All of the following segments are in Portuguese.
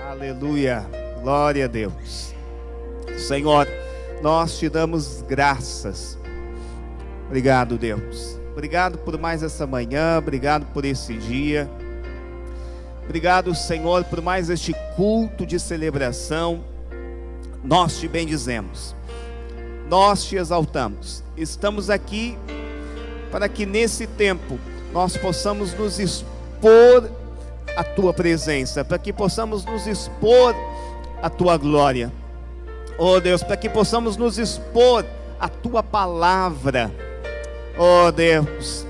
Aleluia, glória a Deus. Senhor, nós te damos graças. Obrigado, Deus. Obrigado por mais essa manhã, obrigado por esse dia. Obrigado, Senhor, por mais este culto de celebração. Nós te bendizemos, nós te exaltamos. Estamos aqui para que nesse tempo nós possamos nos expor à tua presença, para que possamos nos expor à tua glória. Oh Deus, para que possamos nos expor à tua palavra. Oh Deus,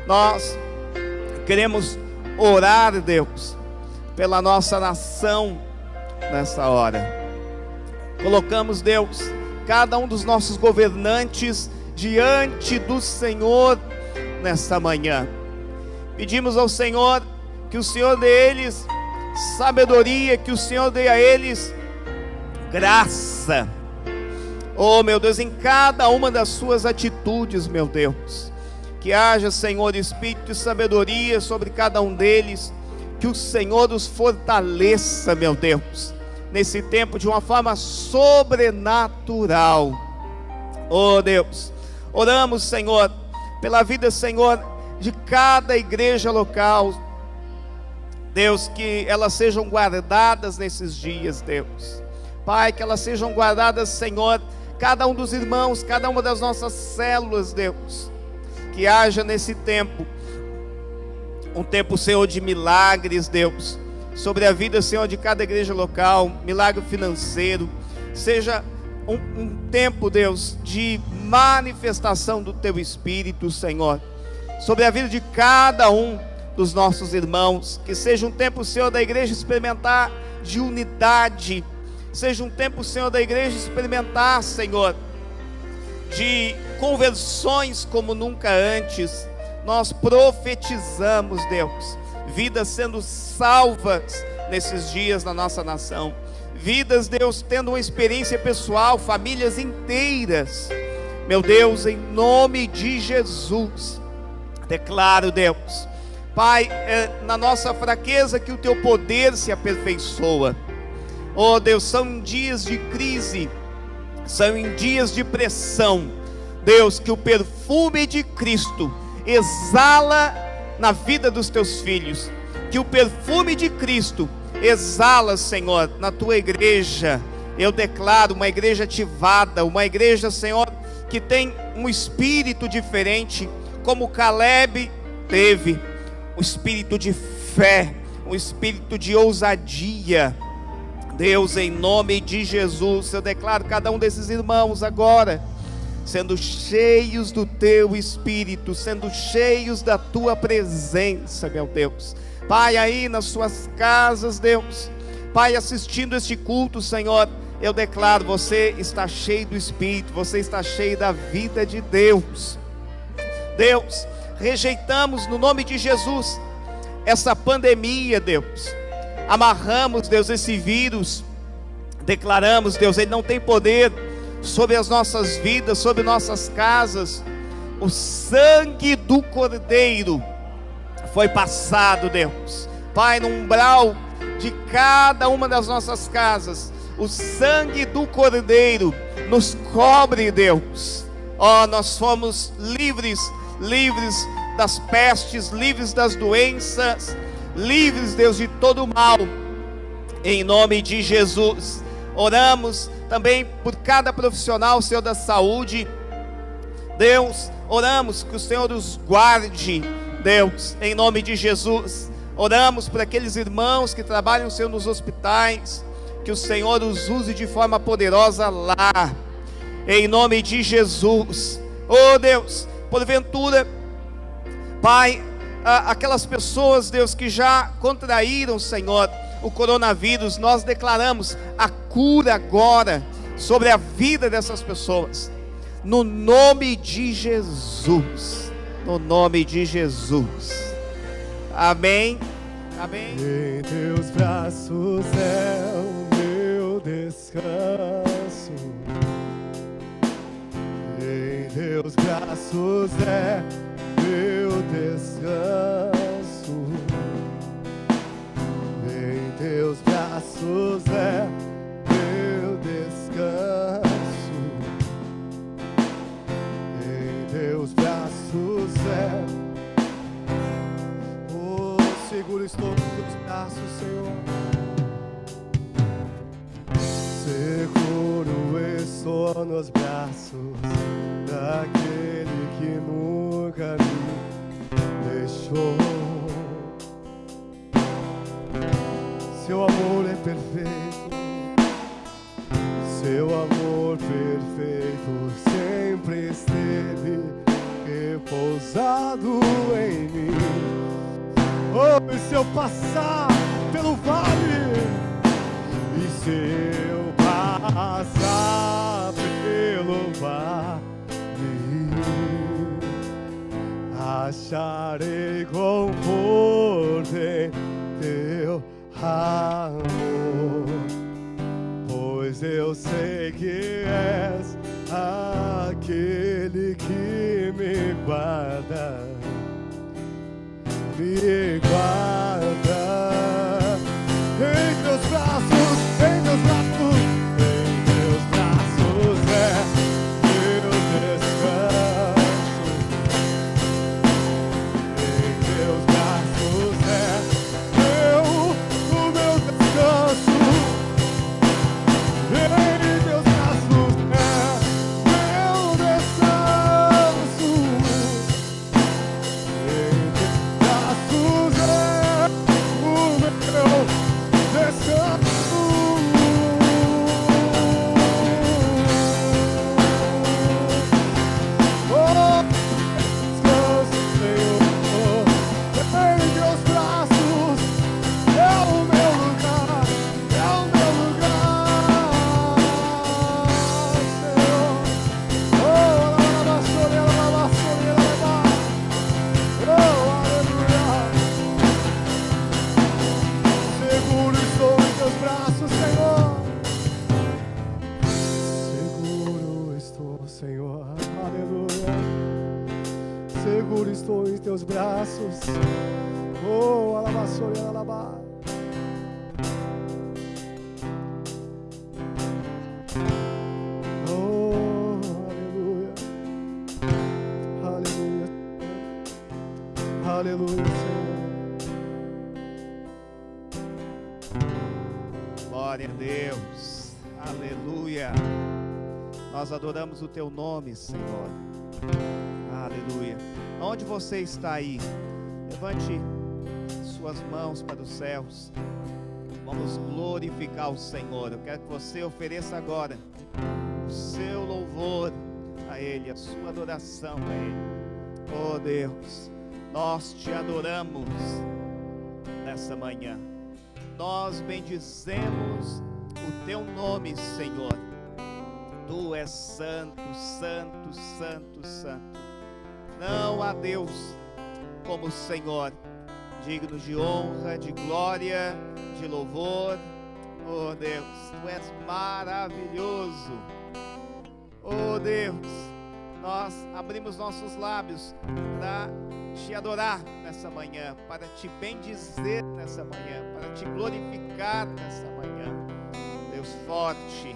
nós queremos orar, Deus, pela nossa nação nessa hora. Colocamos, Deus, cada um dos nossos governantes diante do Senhor nesta manhã. Pedimos ao Senhor que o Senhor dê a eles sabedoria, que o Senhor dê a eles graça. Oh meu Deus, em cada uma das suas atitudes, meu Deus, que haja, Senhor, espírito de sabedoria sobre cada um deles, que o Senhor os fortaleça, meu Deus, nesse tempo de uma forma sobrenatural. Oh Deus, oramos, Senhor, pela vida, Senhor, de cada igreja local, Deus, que elas sejam guardadas nesses dias, Deus. Pai, que elas sejam guardadas, Senhor, cada um dos irmãos, cada uma das nossas células, Deus. Que haja nesse tempo, um tempo, Senhor, de milagres, Deus, sobre a vida, Senhor, de cada igreja local, milagre financeiro. Seja um tempo, Deus, de manifestação do Teu Espírito, Senhor, sobre a vida de cada um dos nossos irmãos. Que seja um tempo, Senhor, da igreja experimentar de unidade. Seja um tempo, Senhor, da igreja experimentar, Senhor, de conversões como nunca antes. Nós profetizamos, Deus, vidas sendo salvas nesses dias na nossa nação. Vidas, Deus, tendo uma experiência pessoal, famílias inteiras. Meu Deus, em nome de Jesus, declaro, Deus, Pai, na nossa fraqueza que o Teu poder se aperfeiçoa. Oh Deus, são dias de crise, são em dias de pressão, Deus, que o perfume de Cristo exala na vida dos Teus filhos, que o perfume de Cristo exala, Senhor, na Tua igreja. Eu declaro uma igreja ativada, uma igreja, Senhor, que tem um espírito diferente, como Caleb teve, um espírito de fé, um espírito de ousadia. Deus, em nome de Jesus, eu declaro cada um desses irmãos agora sendo cheios do Teu Espírito, sendo cheios da Tua presença, meu Deus. Pai, aí nas suas casas, Deus, Pai, assistindo este culto, Senhor, eu declaro, você está cheio do Espírito, você está cheio da vida de Deus. Deus, rejeitamos no nome de Jesus essa pandemia, Deus. Amarramos, Deus, esse vírus. Declaramos, Deus, ele não tem poder sobre as nossas vidas, sobre nossas casas. O sangue do Cordeiro foi passado, Deus, Pai, no umbral de cada uma das nossas casas. O sangue do Cordeiro nos cobre, Deus. Oh, nós fomos livres das pestes, livres das doenças, livres, Deus, de todo o mal, em nome de Jesus. Oramos também por cada profissional, Senhor, da saúde. Deus, oramos que o Senhor os guarde, Deus, em nome de Jesus. Oramos por aqueles irmãos que trabalham, Senhor, nos hospitais, que o Senhor os use de forma poderosa lá, em nome de Jesus. Oh Deus, porventura, Pai, aquelas pessoas, Deus, que já contraíram, Senhor, o coronavírus, nós declaramos a cura agora sobre a vida dessas pessoas, no nome de Jesus, no nome de Jesus. Amém. Amém. Em Teus braços é o meu descanso. Em Teus braços é meu descanso. Em Teus braços seguro estou nos teus braços, Senhor. Seguro estou nos braços daquele que nunca me deixou. Seu amor é perfeito, seu amor perfeito sempre esteve repousado em mim. Oh, e se eu passar pelo vale, e se eu passar pelo vale, acharei conforto em teu amor, pois eu sei que és aquele que me guarda, me guarda em teus braços, em teus braços, em teus braços é meu descanso, em teus braços é o meu descanso, em teus braços é meu descanso, em teus braços é o meu descanso. Oh, descanso, Senhor, em teus braços é o meu lugar, é o meu lugar, Senhor. Oh, aleluia. Seguro estou em teus braços, Senhor. Seguro estou, Senhor. Aleluia. Seguro estou em teus braços. Oh, alabaçore, alabá. Oh, aleluia. Aleluia. Aleluia, Senhor. Glória a Deus. Aleluia. Nós adoramos o teu nome, Senhor. Aleluia. Onde você está aí? Levante suas mãos para os céus. Vamos glorificar o Senhor. Eu quero que você ofereça agora o seu louvor a Ele, a sua adoração a Ele. Oh Deus, nós te adoramos nessa manhã. Nós bendizemos o teu nome, Senhor. Tu és santo, santo, santo, santo. Não há Deus como o Senhor, digno de honra, de glória, de louvor. Oh Deus, tu és maravilhoso. Oh Deus, nós abrimos nossos lábios para te adorar nessa manhã, para te bendizer nessa manhã, para te glorificar nessa manhã. Deus forte,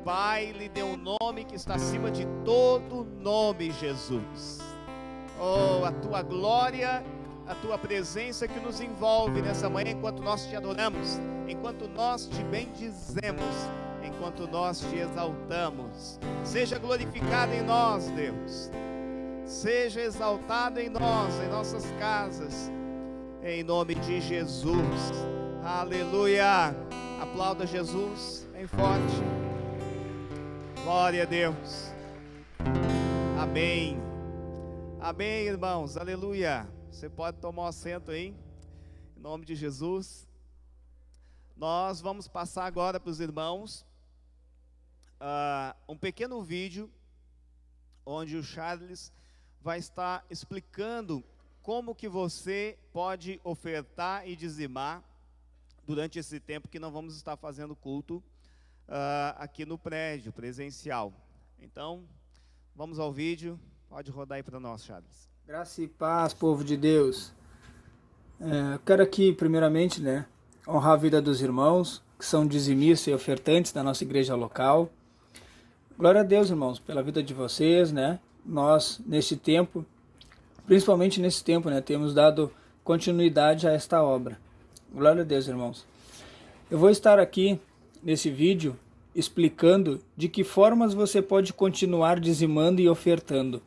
o Pai lhe deu um nome que está acima de todo nome, Jesus. Oh, a tua glória, a tua presença que nos envolve nessa manhã, enquanto nós te adoramos, enquanto nós te bendizemos, enquanto nós te exaltamos. Seja glorificado em nós, Deus. Seja exaltado em nós, em nossas casas, em nome de Jesus. Aleluia. Aplauda Jesus bem forte. Glória a Deus. Amém. Amém, irmãos. Aleluia. Você pode tomar um assento aí, em nome de Jesus. Nós vamos passar agora para os irmãos um pequeno vídeo onde o Charles vai estar explicando como que você pode ofertar e dizimar durante esse tempo que não vamos estar fazendo culto aqui no prédio presencial. Então, vamos ao vídeo. Pode rodar aí para nós, Charles. Graça e paz, povo de Deus. Quero aqui, primeiramente, honrar a vida dos irmãos que são dizimistas e ofertantes da nossa igreja local. Glória a Deus, irmãos, pela vida de vocês, Nós, neste tempo, principalmente nesse tempo, temos dado continuidade a esta obra. Glória a Deus, irmãos. Eu vou estar aqui nesse vídeo explicando de que formas você pode continuar dizimando e ofertando,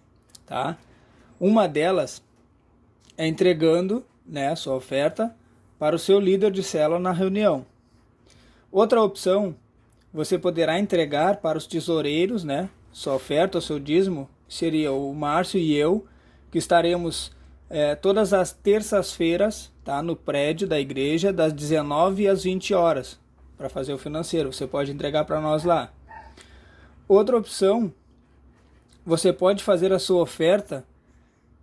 tá? Uma delas é entregando, né, a sua oferta para o seu líder de célula na reunião. Outra opção, você poderá entregar para os tesoureiros, né, sua oferta, o seu dízimo, seria o Márcio e eu, que estaremos todas as terças-feiras, tá, no prédio da igreja, das 19 às 20 horas, para fazer o financeiro. Você pode entregar para nós lá. Outra opção, você pode fazer a sua oferta,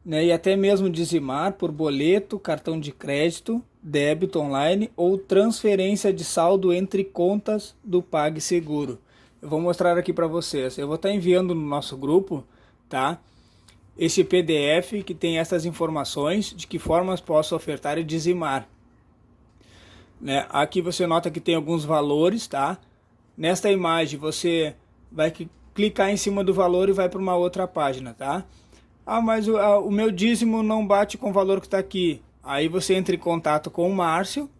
né, e até mesmo dizimar por boleto, cartão de crédito, débito online ou transferência de saldo entre contas do PagSeguro. Eu vou mostrar aqui para vocês. Eu vou estar enviando no nosso grupo, tá, esse PDF que tem essas informações de que formas posso ofertar e dizimar. Né? Aqui você nota que tem alguns valores, tá? Nesta imagem você vai clicar em cima do valor e vai para uma outra página, tá? Ah, mas o meu dízimo não bate com o valor que está aqui. Aí você entra em contato com o Márcio,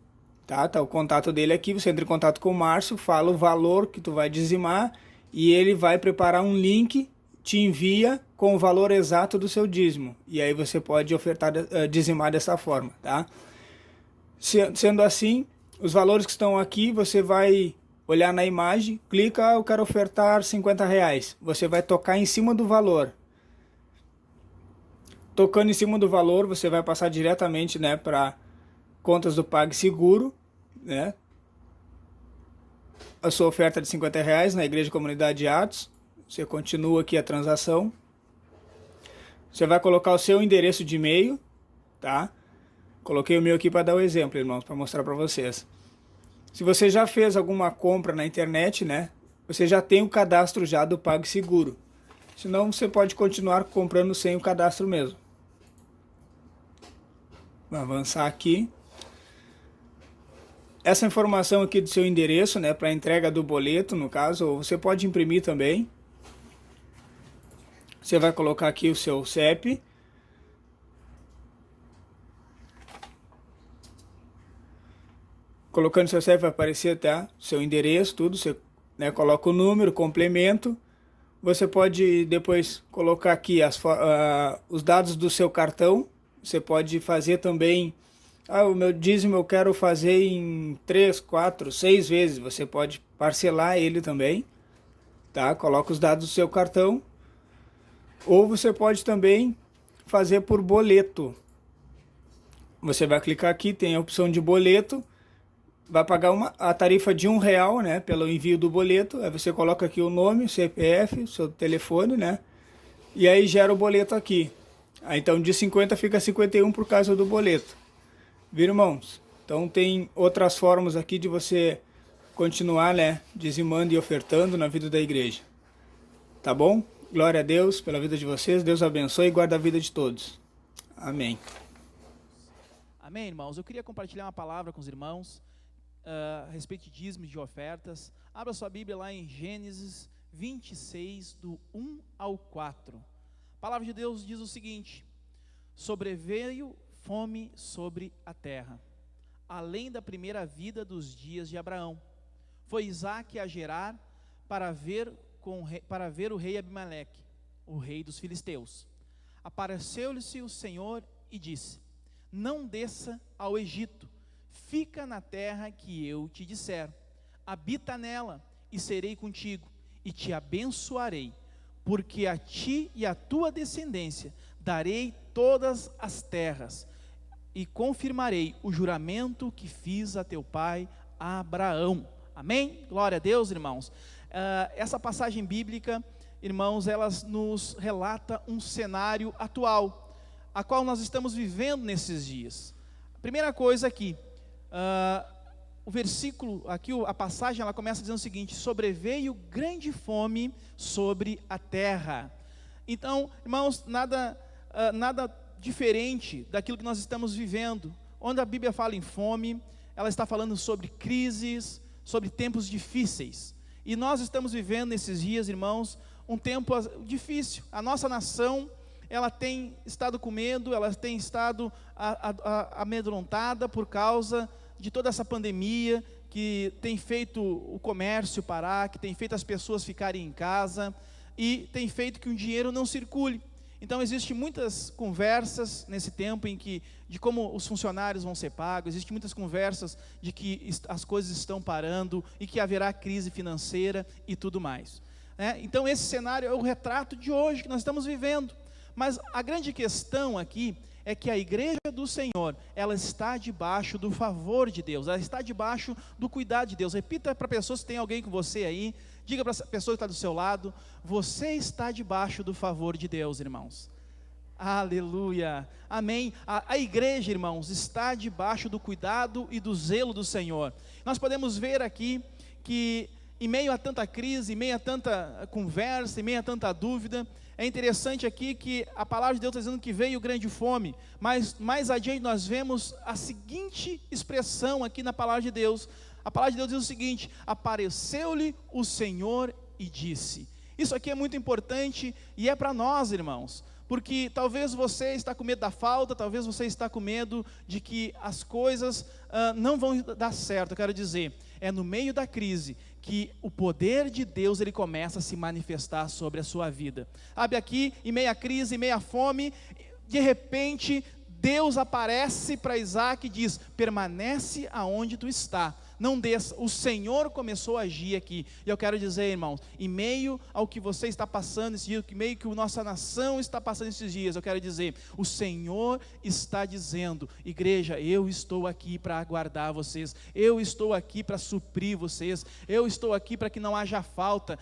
tá? Tá o contato dele aqui, você entra em contato com o Márcio, fala o valor que tu vai dizimar e ele vai preparar um link, te envia com o valor exato do seu dízimo. E aí você pode ofertar, dizimar dessa forma, tá? Sendo assim, os valores que estão aqui, você vai olhar na imagem, clica, eu quero ofertar R$50. Você vai tocar em cima do valor. Tocando em cima do valor, você vai passar diretamente, né, para contas do PagSeguro, né? A sua oferta de R$50 na Igreja Comunidade de Atos. Você continua aqui a transação. Você vai colocar o seu endereço de e-mail, tá? Coloquei o meu aqui para dar o exemplo, irmãos, para mostrar para vocês. Se você já fez alguma compra na internet, né, você já tem o cadastro já do PagSeguro. Senão você pode continuar comprando sem o cadastro mesmo. Vou avançar aqui. Essa informação aqui do seu endereço, né, para entrega do boleto, no caso, ou você pode imprimir também. Você vai colocar aqui o seu CEP. Colocando seu CEP vai aparecer até seu endereço, tudo. Você, né, coloca o número, complemento. Você pode depois colocar aqui os dados do seu cartão. Você pode fazer também, o meu dízimo eu quero fazer em 3, 4, 6 vezes. Você pode parcelar ele também, tá? Coloca os dados do seu cartão. Ou você pode também fazer por boleto. Você vai clicar aqui, tem a opção de boleto. Vai pagar a tarifa de R$1, né, pelo envio do boleto. Aí você coloca aqui o nome, o CPF, o seu telefone, né? E aí gera o boleto aqui. Aí então de 50 fica 51 por causa do boleto. Viu, irmãos? Então tem outras formas aqui de você continuar, né, dizimando e ofertando na vida da igreja. Tá bom? Glória a Deus pela vida de vocês. Deus abençoe e guarda a vida de todos. Amém. Amém, irmãos. Eu queria compartilhar uma palavra com os irmãos a respeito de dízimos e de ofertas. Abra sua Bíblia lá em Gênesis 26, do 1 ao 4. A palavra de Deus diz o seguinte: sobreveio fome sobre a terra, além da primeira vida dos dias de Abraão. Foi Isaque a Gerar para ver o rei Abimeleque, o rei dos filisteus. Apareceu-lhe o Senhor e disse: não desça ao Egito, fica na terra que eu te disser, habita nela e serei contigo, e te abençoarei, porque a ti e à tua descendência darei todas as terras, e confirmarei o juramento que fiz a teu pai Abraão. Amém? Glória a Deus, irmãos. Essa passagem bíblica, irmãos, ela nos relata um cenário atual, a qual nós estamos vivendo nesses dias. A primeira coisa aqui, o versículo, aqui a passagem, ela começa dizendo o seguinte: sobreveio grande fome sobre a terra. Então, irmãos, nada diferente daquilo que nós estamos vivendo. Onde a Bíblia fala em fome, ela está falando sobre crises, sobre tempos difíceis. E nós estamos vivendo nesses dias, irmãos, um tempo difícil. A nossa nação, ela tem estado com medo, ela tem estado amedrontada por causa de toda essa pandemia que tem feito o comércio parar, que tem feito as pessoas ficarem em casa e tem feito que o dinheiro não circule. Então existem muitas conversas nesse tempo de como os funcionários vão ser pagos, existem muitas conversas de que as coisas estão parando e que haverá crise financeira e tudo mais. Então esse cenário é o retrato de hoje que nós estamos vivendo. Mas a grande questão aqui é que a igreja do Senhor, ela está debaixo do favor de Deus, ela está debaixo do cuidado de Deus. Repita para a pessoa, se tem alguém com você aí, diga para a pessoa que está do seu lado, você está debaixo do favor de Deus, irmãos. Aleluia, amém. A igreja, irmãos, está debaixo do cuidado e do zelo do Senhor. Nós podemos ver aqui que em meio a tanta crise, em meio a tanta conversa, em meio a tanta dúvida, é interessante aqui que a palavra de Deus está dizendo que veio grande fome, mas mais adiante nós vemos a seguinte expressão aqui na palavra de Deus. A palavra de Deus diz o seguinte: apareceu-lhe o Senhor e disse. Isso aqui é muito importante e é para nós, irmãos, porque talvez você está com medo da falta, talvez você está com medo de que as coisas não vão dar certo. Eu quero dizer, é no meio da crise que o poder de Deus ele começa a se manifestar sobre a sua vida. Sabe, aqui em meia crise, em meia fome, de repente Deus aparece para Isaac e diz: permanece aonde tu está, não desça. O Senhor começou a agir aqui. E eu quero dizer, irmãos, em meio ao que você está passando esses dias, em meio que a nossa nação está passando esses dias, eu quero dizer, o Senhor está dizendo: igreja, eu estou aqui para aguardar vocês, eu estou aqui para suprir vocês, eu estou aqui para que não haja falta.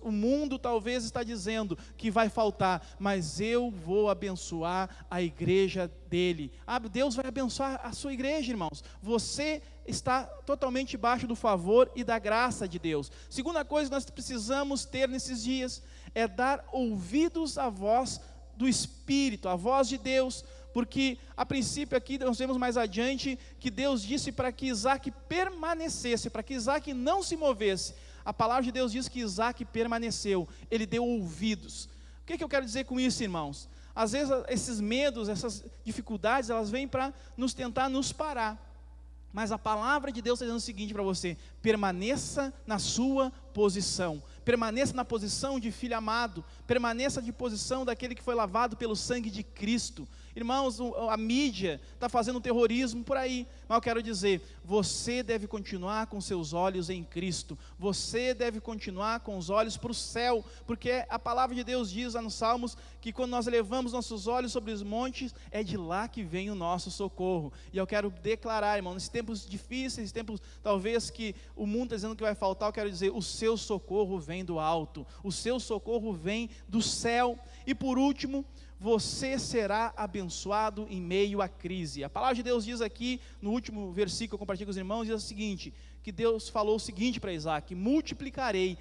O mundo talvez está dizendo que vai faltar, mas eu vou abençoar a igreja dele. Deus vai abençoar a sua igreja, irmãos. Você está totalmente debaixo do favor e da graça de Deus. Segunda coisa que nós precisamos ter nesses dias é dar ouvidos à voz do Espírito, à voz de Deus, porque a princípio aqui nós vemos mais adiante que Deus disse para que Isaac permanecesse, para que Isaac não se movesse. A palavra de Deus diz que Isaac permaneceu, ele deu ouvidos. O que eu quero dizer com isso, irmãos? Às vezes esses medos, essas dificuldades, elas vêm para tentar nos parar. Mas a palavra de Deus está dizendo o seguinte para você: permaneça na sua posição, permaneça na posição de filho amado, permaneça de posição daquele que foi lavado pelo sangue de Cristo. Irmãos, a mídia está fazendo terrorismo por aí, mas eu quero dizer, você deve continuar com seus olhos em Cristo, você deve continuar com os olhos para o céu, porque a palavra de Deus diz lá nos Salmos, que quando nós levamos nossos olhos sobre os montes, é de lá que vem o nosso socorro. E eu quero declarar, irmão, nesses tempos difíceis, tempos talvez que o mundo está dizendo que vai faltar, eu quero dizer, o seu socorro vem do alto, o seu socorro vem do céu. E por último, você será abençoado em meio à crise. A palavra de Deus diz aqui, no último versículo que eu compartilho com os irmãos, diz o seguinte, que Deus falou o seguinte para Isaac: multiplicarei.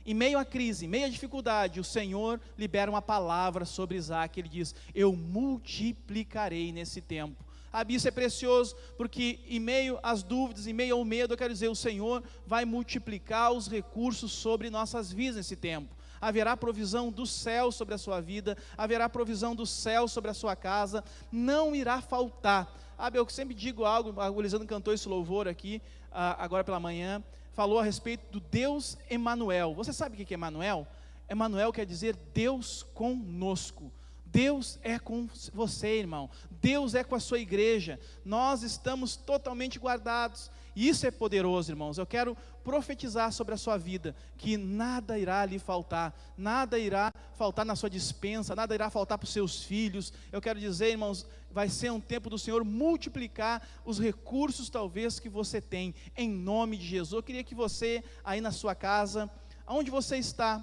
Em meio à crise, em meio à dificuldade, o Senhor libera uma palavra sobre Isaac. Ele diz: eu multiplicarei nesse tempo. Isso é precioso, porque em meio às dúvidas, em meio ao medo, eu quero dizer, o Senhor vai multiplicar os recursos sobre nossas vidas nesse tempo. Haverá provisão do céu sobre a sua vida, haverá provisão do céu sobre a sua casa, não irá faltar. Eu sempre digo algo, o Lisandro cantou esse louvor aqui, agora pela manhã, falou a respeito do Deus Emanuel. Você sabe o que é Emanuel? Emanuel quer dizer Deus conosco. Deus é com você, irmão. Deus é com a sua igreja. Nós estamos totalmente guardados. E isso é poderoso, irmãos. Eu quero profetizar sobre a sua vida, que nada irá lhe faltar, nada irá faltar na sua despensa, nada irá faltar para os seus filhos. Eu quero dizer, irmãos, vai ser um tempo do Senhor multiplicar os recursos talvez que você tem, em nome de Jesus. Eu queria que você, aí na sua casa, aonde você está,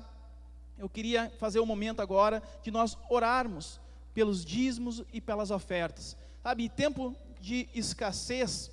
eu queria fazer um momento agora de nós orarmos pelos dízimos e pelas ofertas. Sabe, tempo de escassez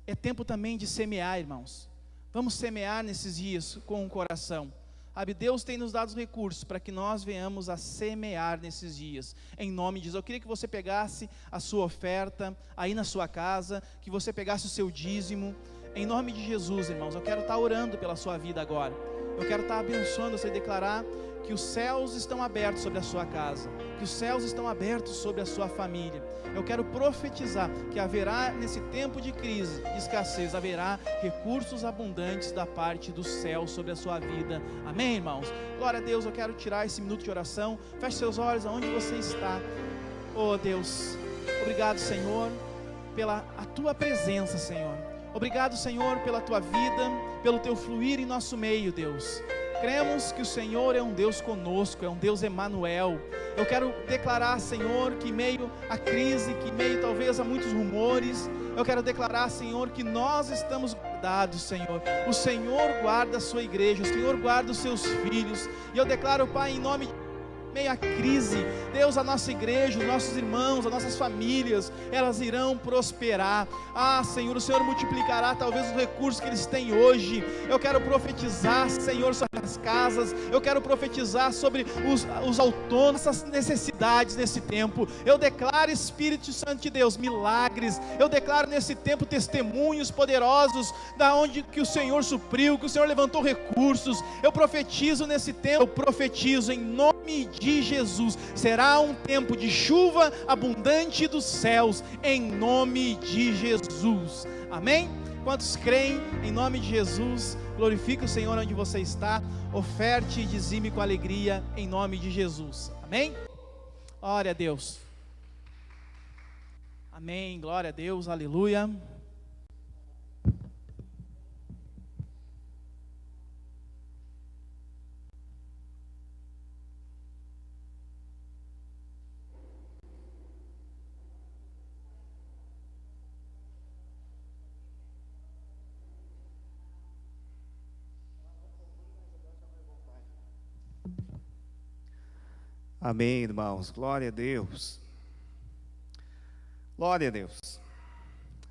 é tempo também de semear, irmãos. Vamos semear nesses dias com o coração. Sabe, Deus tem nos dado os recursos para que nós venhamos a semear nesses dias, em nome de Jesus. Eu queria que você pegasse a sua oferta aí na sua casa, que você pegasse o seu dízimo, em nome de Jesus, irmãos. Eu quero estar orando pela sua vida agora. Eu quero estar abençoando você, declarar que os céus estão abertos sobre a sua casa, que os céus estão abertos sobre a sua família. Eu quero profetizar que haverá nesse tempo de crise, de escassez, haverá recursos abundantes da parte do céu sobre a sua vida. Amém, irmãos? Glória a Deus. Eu quero tirar esse minuto de oração. Feche seus olhos aonde você está. Oh Deus, obrigado, Senhor, pela a tua presença, Senhor. Obrigado, Senhor, pela tua vida, pelo teu fluir em nosso meio, Deus. Cremos que o Senhor é um Deus conosco, é um Deus Emanuel. Eu quero declarar, Senhor, que em meio à crise, que em meio talvez a muitos rumores, eu quero declarar, Senhor, que nós estamos guardados, Senhor. O Senhor guarda a sua igreja, o Senhor guarda os seus filhos. E eu declaro, Pai, em nome de meio à crise, Deus, a nossa igreja, os nossos irmãos, as nossas famílias, elas irão prosperar. Senhor, o Senhor multiplicará talvez os recursos que eles têm hoje. Eu quero profetizar, Senhor, sobre as casas. Eu quero profetizar sobre os autônomos, essas necessidades nesse tempo. Eu declaro, Espírito Santo de Deus, milagres. Eu declaro nesse tempo testemunhos poderosos da onde que o Senhor supriu, que o Senhor levantou recursos. Eu profetizo nesse tempo, eu profetizo em nome de Jesus, será um tempo de chuva abundante dos céus, em nome de Jesus, amém? Quantos creem em nome de Jesus, glorifique o Senhor onde você está, oferte e dizime com alegria, em nome de Jesus, amém? Glória a Deus, amém, glória a Deus, aleluia. Amém, irmãos, glória a Deus, glória a Deus,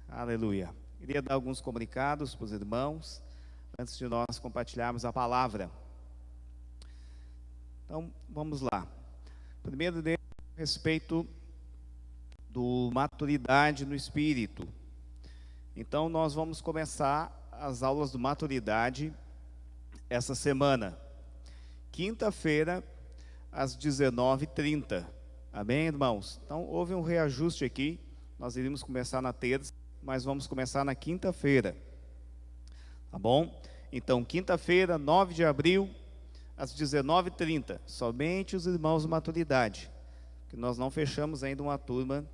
aleluia. Queria dar alguns comunicados para os irmãos, antes de nós compartilharmos a palavra. Então, vamos lá. Primeiro deles, a respeito do maturidade no Espírito. Então, nós vamos começar as aulas do maturidade essa semana, quinta-feira, às 19h30, amém, irmãos? Então houve um reajuste aqui, nós iríamos começar na terça, mas vamos começar na quinta-feira, tá bom? Então quinta-feira, 9 de abril, às 19h30, somente os irmãos de maturidade, que nós não fechamos ainda uma turma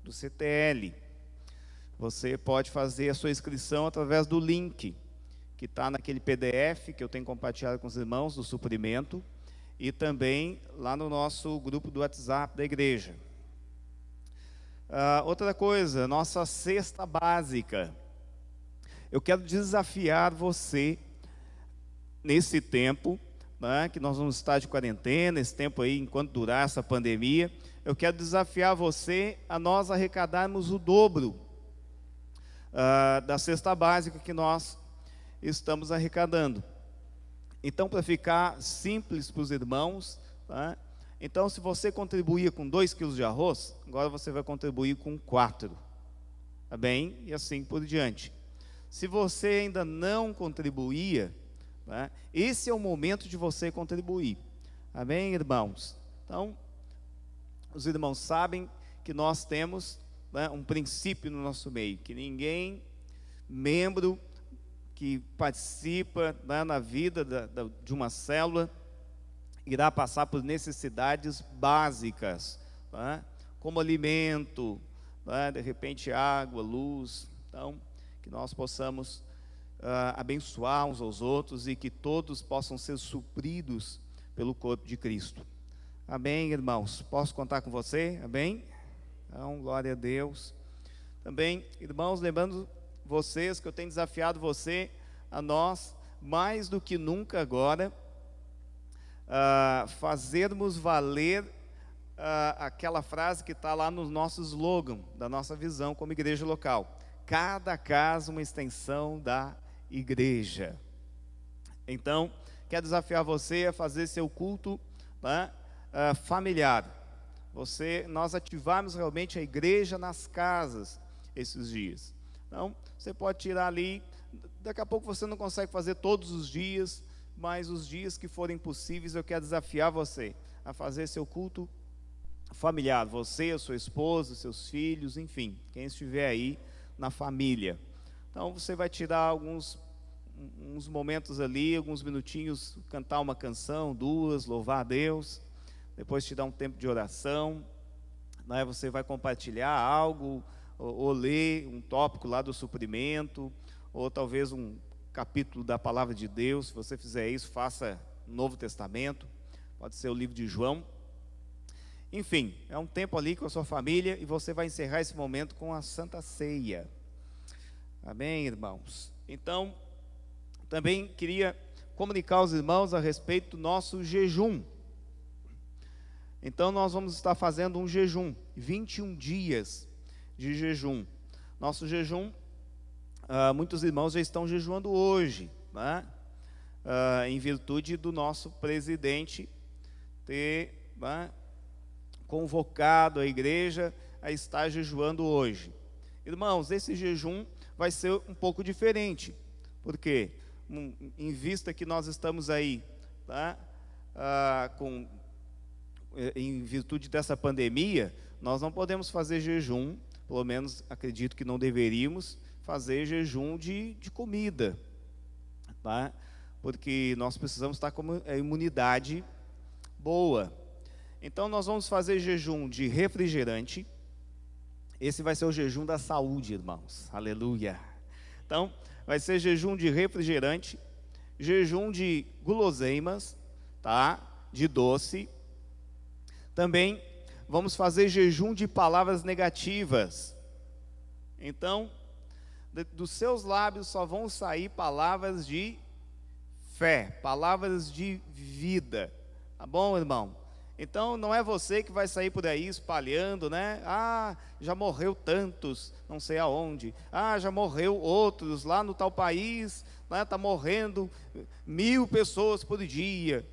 do CTL. Você pode fazer a sua inscrição através do link, que está naquele PDF que eu tenho compartilhado com os irmãos do suprimento, e também lá no nosso grupo do WhatsApp da igreja. Outra coisa, nossa cesta básica. Eu quero desafiar você, nesse tempo, né, que nós vamos estar de quarentena, esse tempo aí, enquanto durar essa pandemia, eu quero desafiar você a nós arrecadarmos o dobro da cesta básica que nós estamos arrecadando. Então, para ficar simples para os irmãos, tá? Então, se você contribuía com 2 quilos de arroz, agora você vai contribuir com 4, tá bem? E assim por diante. Se você ainda não contribuía, tá? Esse é o momento de você contribuir, amém, irmãos? Então, os irmãos sabem que nós temos, né, um princípio no nosso meio, que ninguém, membro que participa, né, na vida de uma célula, irá passar por necessidades básicas, tá? Como alimento, tá? De repente água, luz. Então, que nós possamos abençoar uns aos outros e que todos possam ser supridos pelo corpo de Cristo. Amém, irmãos? Posso contar com você? Amém? Então, glória a Deus. Também, irmãos, lembrando vocês que eu tenho desafiado você, a nós, mais do que nunca agora, fazermos valer aquela frase que está lá no nosso slogan, da nossa visão como igreja local: cada casa uma extensão da igreja. Então, quero desafiar você a fazer seu culto, né, familiar. Nós ativarmos realmente a igreja nas casas esses dias. Então, você pode tirar ali, daqui a pouco você não consegue fazer todos os dias, mas os dias que forem possíveis, eu quero desafiar você a fazer seu culto familiar, você, a sua esposa, seus filhos, enfim, quem estiver aí na família. Então você vai tirar uns momentos ali, alguns minutinhos, cantar uma canção, duas, louvar a Deus, depois te dar um tempo de oração, né? Você vai compartilhar algo, ou ler um tópico lá do suprimento, ou talvez um capítulo da palavra de Deus. Se você fizer isso, faça o Novo Testamento, pode ser o livro de João. Enfim, é um tempo ali com a sua família, e você vai encerrar esse momento com a Santa Ceia. Amém, irmãos? Então, também queria comunicar aos irmãos a respeito do nosso jejum. Então, nós vamos estar fazendo um jejum, 21 dias de jejum. Nosso jejum, muitos irmãos já estão jejuando hoje, né? Em virtude do nosso presidente ter, né, convocado a igreja a estar jejuando hoje. Irmãos, esse jejum vai ser um pouco diferente, porque em vista que nós estamos aí, tá, em virtude dessa pandemia, nós não podemos fazer jejum, pelo menos acredito que não deveríamos fazer jejum de comida, tá? Porque nós precisamos estar com a imunidade boa. Então nós vamos fazer jejum de refrigerante. Esse vai ser o jejum da saúde, irmãos, aleluia. Então vai ser jejum de refrigerante, jejum de guloseimas, tá? De doce. Também vamos fazer jejum de palavras negativas. Então, dos seus lábios só vão sair palavras de fé, palavras de vida. Tá bom, irmão? Então, não é você que vai sair por aí espalhando, né? Ah, já morreu tantos, não sei aonde. Ah, já morreu outros lá no tal país, né? Está morrendo 1000 pessoas por dia.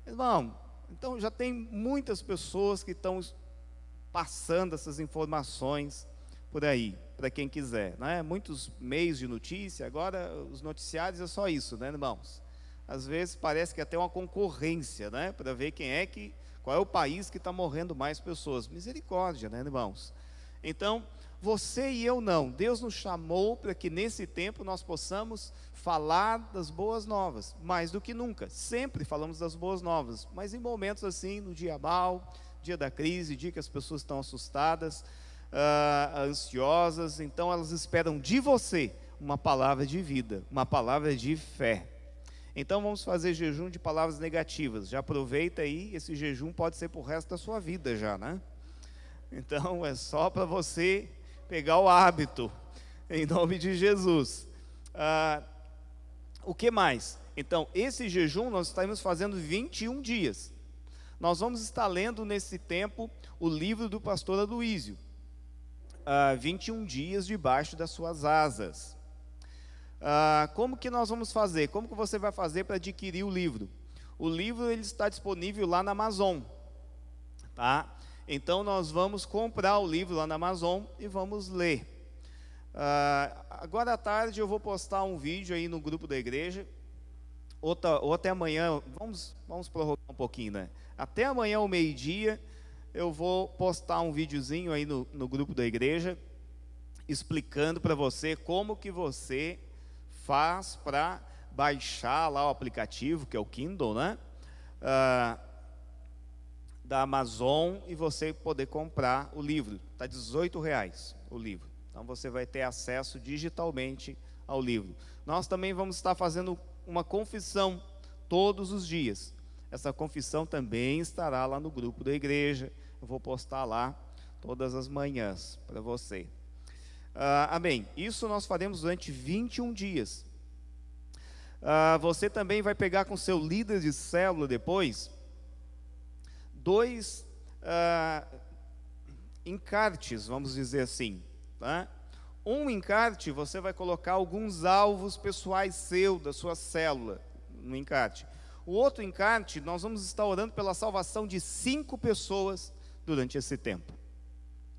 Irmão, então já tem muitas pessoas que estão passando essas informações por aí, para quem quiser, né? Muitos meios de notícia, agora os noticiários é só isso, né, irmãos? Às vezes parece que até uma concorrência, né? Para ver qual é o país que está morrendo mais pessoas. Misericórdia, né, irmãos? Então, você e eu não. Deus nos chamou para que nesse tempo nós possamos falar das boas novas, mais do que nunca. Sempre falamos das boas novas, mas em momentos assim, no dia mau, dia da crise, dia que as pessoas estão assustadas, ansiosas, então elas esperam de você uma palavra de vida, uma palavra de fé. Então vamos fazer jejum de palavras negativas. Já aproveita aí, esse jejum pode ser para o resto da sua vida já, né? Então é só para você pegar o hábito, em nome de Jesus. O que mais? Então, esse jejum nós estamos fazendo 21 dias. Nós vamos estar lendo nesse tempo o livro do pastor Aloísio, 21 dias debaixo das suas asas. Como que nós vamos fazer? Como que você vai fazer para adquirir o livro? O livro ele está disponível lá na Amazon, tá? Então nós vamos comprar o livro lá na Amazon e vamos ler. Agora à tarde eu vou postar um vídeo aí no grupo da igreja, ou até amanhã, vamos prorrogar um pouquinho, né? Até amanhã ao meio-dia eu vou postar um videozinho aí no grupo da igreja, explicando para você como que você faz para baixar lá o aplicativo, que é o Kindle, né? Da Amazon, e você poder comprar o livro. Está R$18 o livro. Então você vai ter acesso digitalmente ao livro. Nós também vamos estar fazendo uma confissão todos os dias. Essa confissão também estará lá no grupo da igreja. Eu vou postar lá todas as manhãs para você. Amém. Isso nós faremos durante 21 dias. Você também vai pegar com seu líder de célula depois 2 encartes, vamos dizer assim, tá? Um encarte, você vai colocar alguns alvos pessoais da sua célula, no encarte. O outro encarte, nós vamos estar orando pela salvação de 5 pessoas durante esse tempo.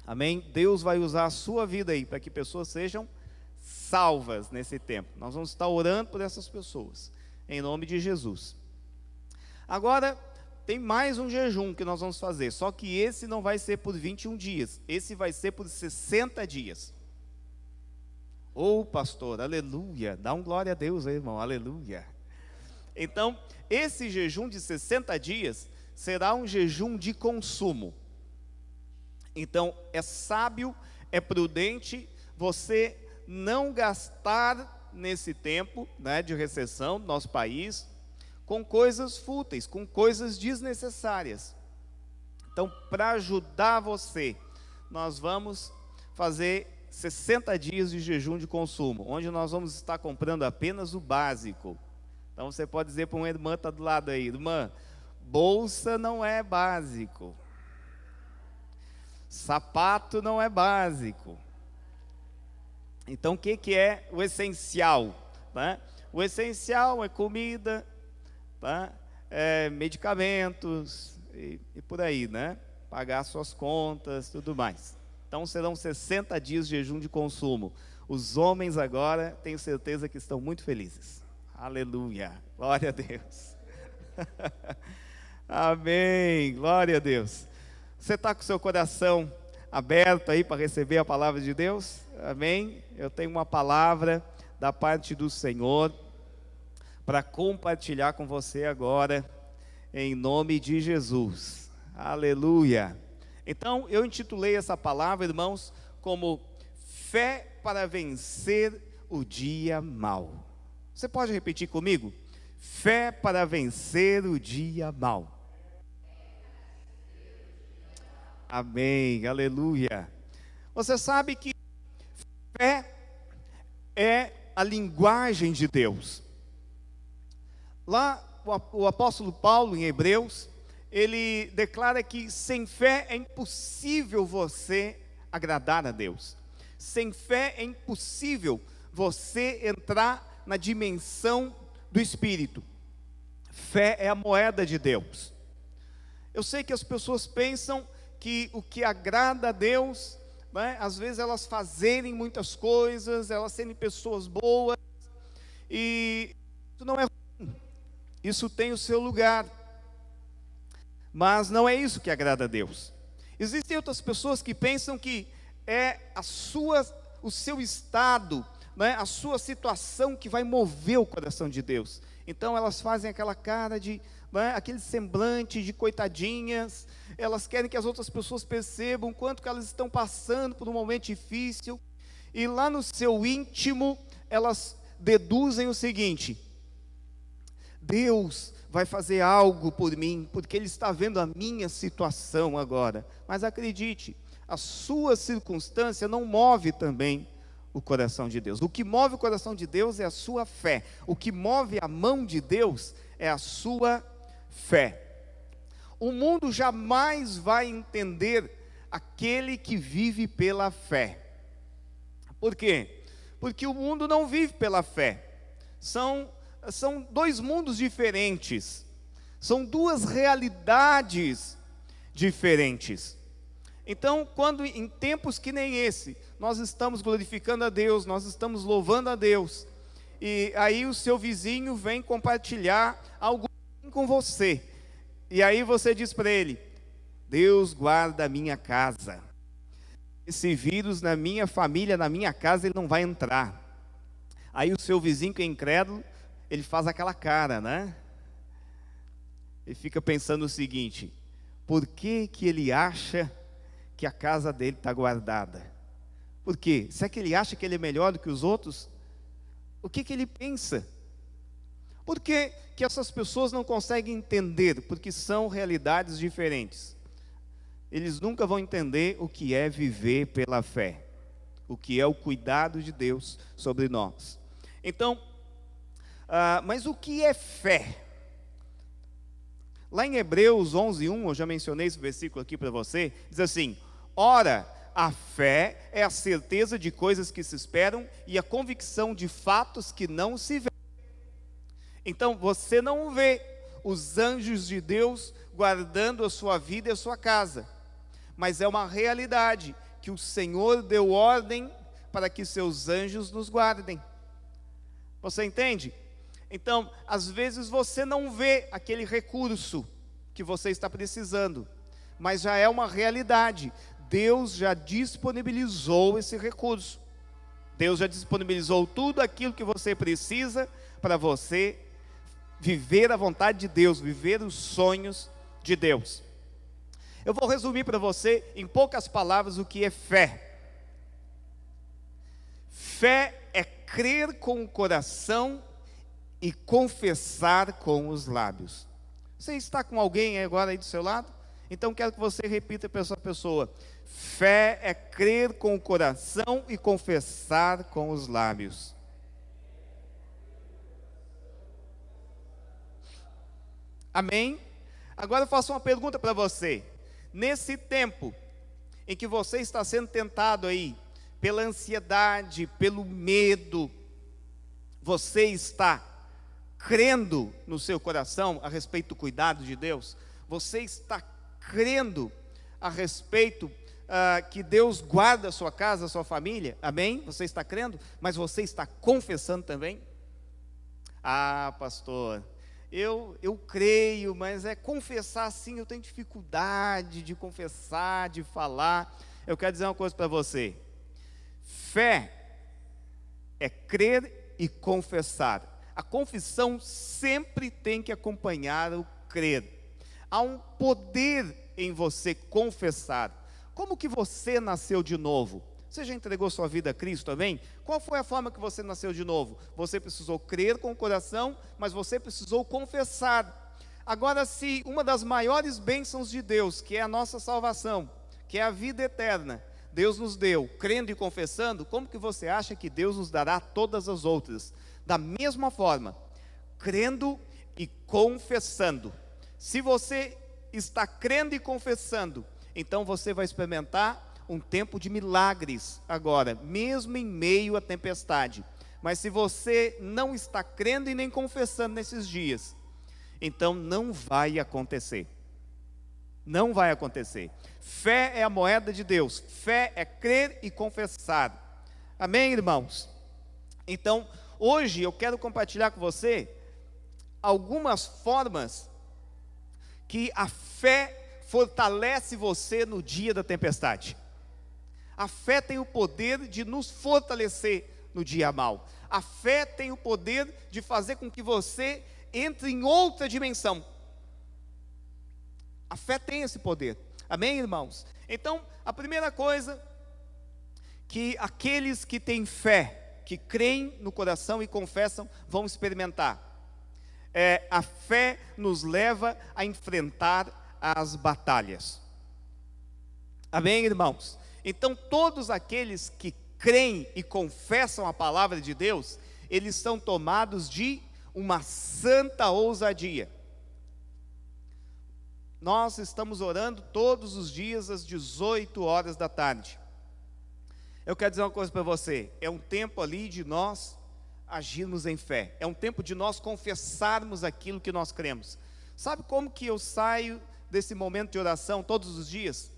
Amém? Deus vai usar a sua vida aí, para que pessoas sejam salvas nesse tempo. Nós vamos estar orando por essas pessoas. em nome de Jesus. Agora, tem mais um jejum que nós vamos fazer, só que esse não vai ser por 21 dias, esse vai ser por 60 dias. Ô pastor, aleluia, dá um glória a Deus aí, irmão, aleluia. Então, esse jejum de 60 dias será um jejum de consumo. Então, é sábio, é prudente você não gastar nesse tempo, né, de recessão do nosso país, com coisas fúteis, com coisas desnecessárias. Então, para ajudar você, nós vamos fazer 60 dias de jejum de consumo, onde nós vamos estar comprando apenas o básico. Então, você pode dizer para uma irmã que está do lado aí: irmã, bolsa não é básico, sapato não é básico. Então, o que é o essencial? Tá? O essencial é comida, tá? Medicamentos e por aí, né? Pagar suas contas, tudo mais. Então, serão 60 dias de jejum de consumo. Os homens agora, tenho certeza que estão muito felizes. Aleluia, glória a Deus. Amém, glória a Deus. Você está com o seu coração aberto aí para receber a palavra de Deus? Amém? Eu tenho uma palavra da parte do Senhor para compartilhar com você agora, em nome de Jesus. Aleluia. Então, eu intitulei essa palavra, irmãos, como fé para vencer o dia mau. Você pode repetir comigo? Fé para vencer o dia mau. Amém, aleluia. Você sabe que fé é a linguagem de Deus. Lá, o apóstolo Paulo, em Hebreus, ele declara que sem fé é impossível você agradar a Deus. Sem fé é impossível você entrar na dimensão do Espírito. Fé é a moeda de Deus. Eu sei que as pessoas pensam que o que agrada a Deus, né, às vezes elas fazerem muitas coisas, elas serem pessoas boas, e isso não é ruim, isso tem o seu lugar, mas não é isso que agrada a Deus. Existem outras pessoas que pensam que é o seu estado, né, a sua situação que vai mover o coração de Deus. Então elas fazem aquela cara de, né, aquele semblante de coitadinhas, elas querem que as outras pessoas percebam o quanto que elas estão passando por um momento difícil, e lá no seu íntimo, elas deduzem o seguinte: Deus vai fazer algo por mim, porque Ele está vendo a minha situação agora. Mas acredite, a sua circunstância não move também o coração de Deus. O que move o coração de Deus é a sua fé. O que move a mão de Deus é a sua fé. O mundo jamais vai entender aquele que vive pela fé. Por quê? Porque o mundo não vive pela fé. São dois mundos diferentes. São duas realidades diferentes. Então, quando em tempos que nem esse, nós estamos glorificando a Deus, nós estamos louvando a Deus, e aí o seu vizinho vem compartilhar algo com você, e aí você diz para ele: Deus guarda a minha casa, esse vírus na minha família, na minha casa, ele não vai entrar. Aí o seu vizinho que é incrédulo, ele faz aquela cara, né? Ele fica pensando o seguinte: por que ele acha que a casa dele está guardada? Por quê? Será que ele acha que ele é melhor do que os outros? O que ele pensa? Por que essas pessoas não conseguem entender? Porque são realidades diferentes. Eles nunca vão entender o que é viver pela fé, o que é o cuidado de Deus sobre nós. Então, mas o que é fé? Lá em Hebreus 11:1, eu já mencionei esse versículo aqui para você, diz assim: ora, a fé é a certeza de coisas que se esperam e a convicção de fatos que não se veem. Então, você não vê os anjos de Deus guardando a sua vida e a sua casa, mas é uma realidade que o Senhor deu ordem para que seus anjos nos guardem. Você entende? Então, às vezes você não vê aquele recurso que você está precisando, mas já é uma realidade. Deus já disponibilizou esse recurso. Deus já disponibilizou tudo aquilo que você precisa para você viver a vontade de Deus, viver os sonhos de Deus. Eu vou resumir para você, em poucas palavras, o que é fé. Fé é crer com o coração e confessar com os lábios. Você está com alguém agora aí do seu lado? Então quero que você repita para essa pessoa: fé é crer com o coração e confessar com os lábios. Amém? Agora eu faço uma pergunta para você. Nesse tempo em que você está sendo tentado aí pela ansiedade, pelo medo, você está crendo no seu coração a respeito do cuidado de Deus? Você está crendo a respeito que Deus guarda a sua casa, a sua família? Amém? Você está crendo? Mas você está confessando também? Ah, pastor, eu creio, mas confessar assim, eu tenho dificuldade de confessar, de falar. Eu quero dizer uma coisa para você: fé é crer e confessar. A confissão sempre tem que acompanhar o crer. Há um poder em você confessar. Como que você nasceu de novo? Você já entregou sua vida a Cristo também? Qual foi a forma que você nasceu de novo? Você precisou crer com o coração, mas você precisou confessar. Agora, se uma das maiores bênçãos de Deus, que é a nossa salvação, que é a vida eterna, Deus nos deu, crendo e confessando, como que você acha que Deus nos dará todas as outras? Da mesma forma, crendo e confessando. Se você está crendo e confessando, então você vai experimentar um tempo de milagres agora, mesmo em meio à tempestade. Mas se você não está crendo e nem confessando nesses dias, então não vai acontecer. Não vai acontecer. Fé é a moeda de Deus. Fé é crer e confessar. Amém, irmãos? Então, hoje eu quero compartilhar com você algumas formas que a fé fortalece você no dia da tempestade. A fé tem o poder de nos fortalecer no dia mau. A fé tem o poder de fazer com que você entre em outra dimensão. A fé tem esse poder. Amém, irmãos? Então, a primeira coisa que aqueles que têm fé, que creem no coração e confessam, vão experimentar. A fé nos leva a enfrentar as batalhas. Amém, irmãos? Então, todos aqueles que creem e confessam a palavra de Deus, eles são tomados de uma santa ousadia. Nós estamos orando todos os dias às 18 horas da tarde. Eu quero dizer uma coisa para você: é um tempo ali de nós agirmos em fé. É um tempo de nós confessarmos aquilo que nós cremos. Sabe como que eu saio desse momento de oração todos os dias?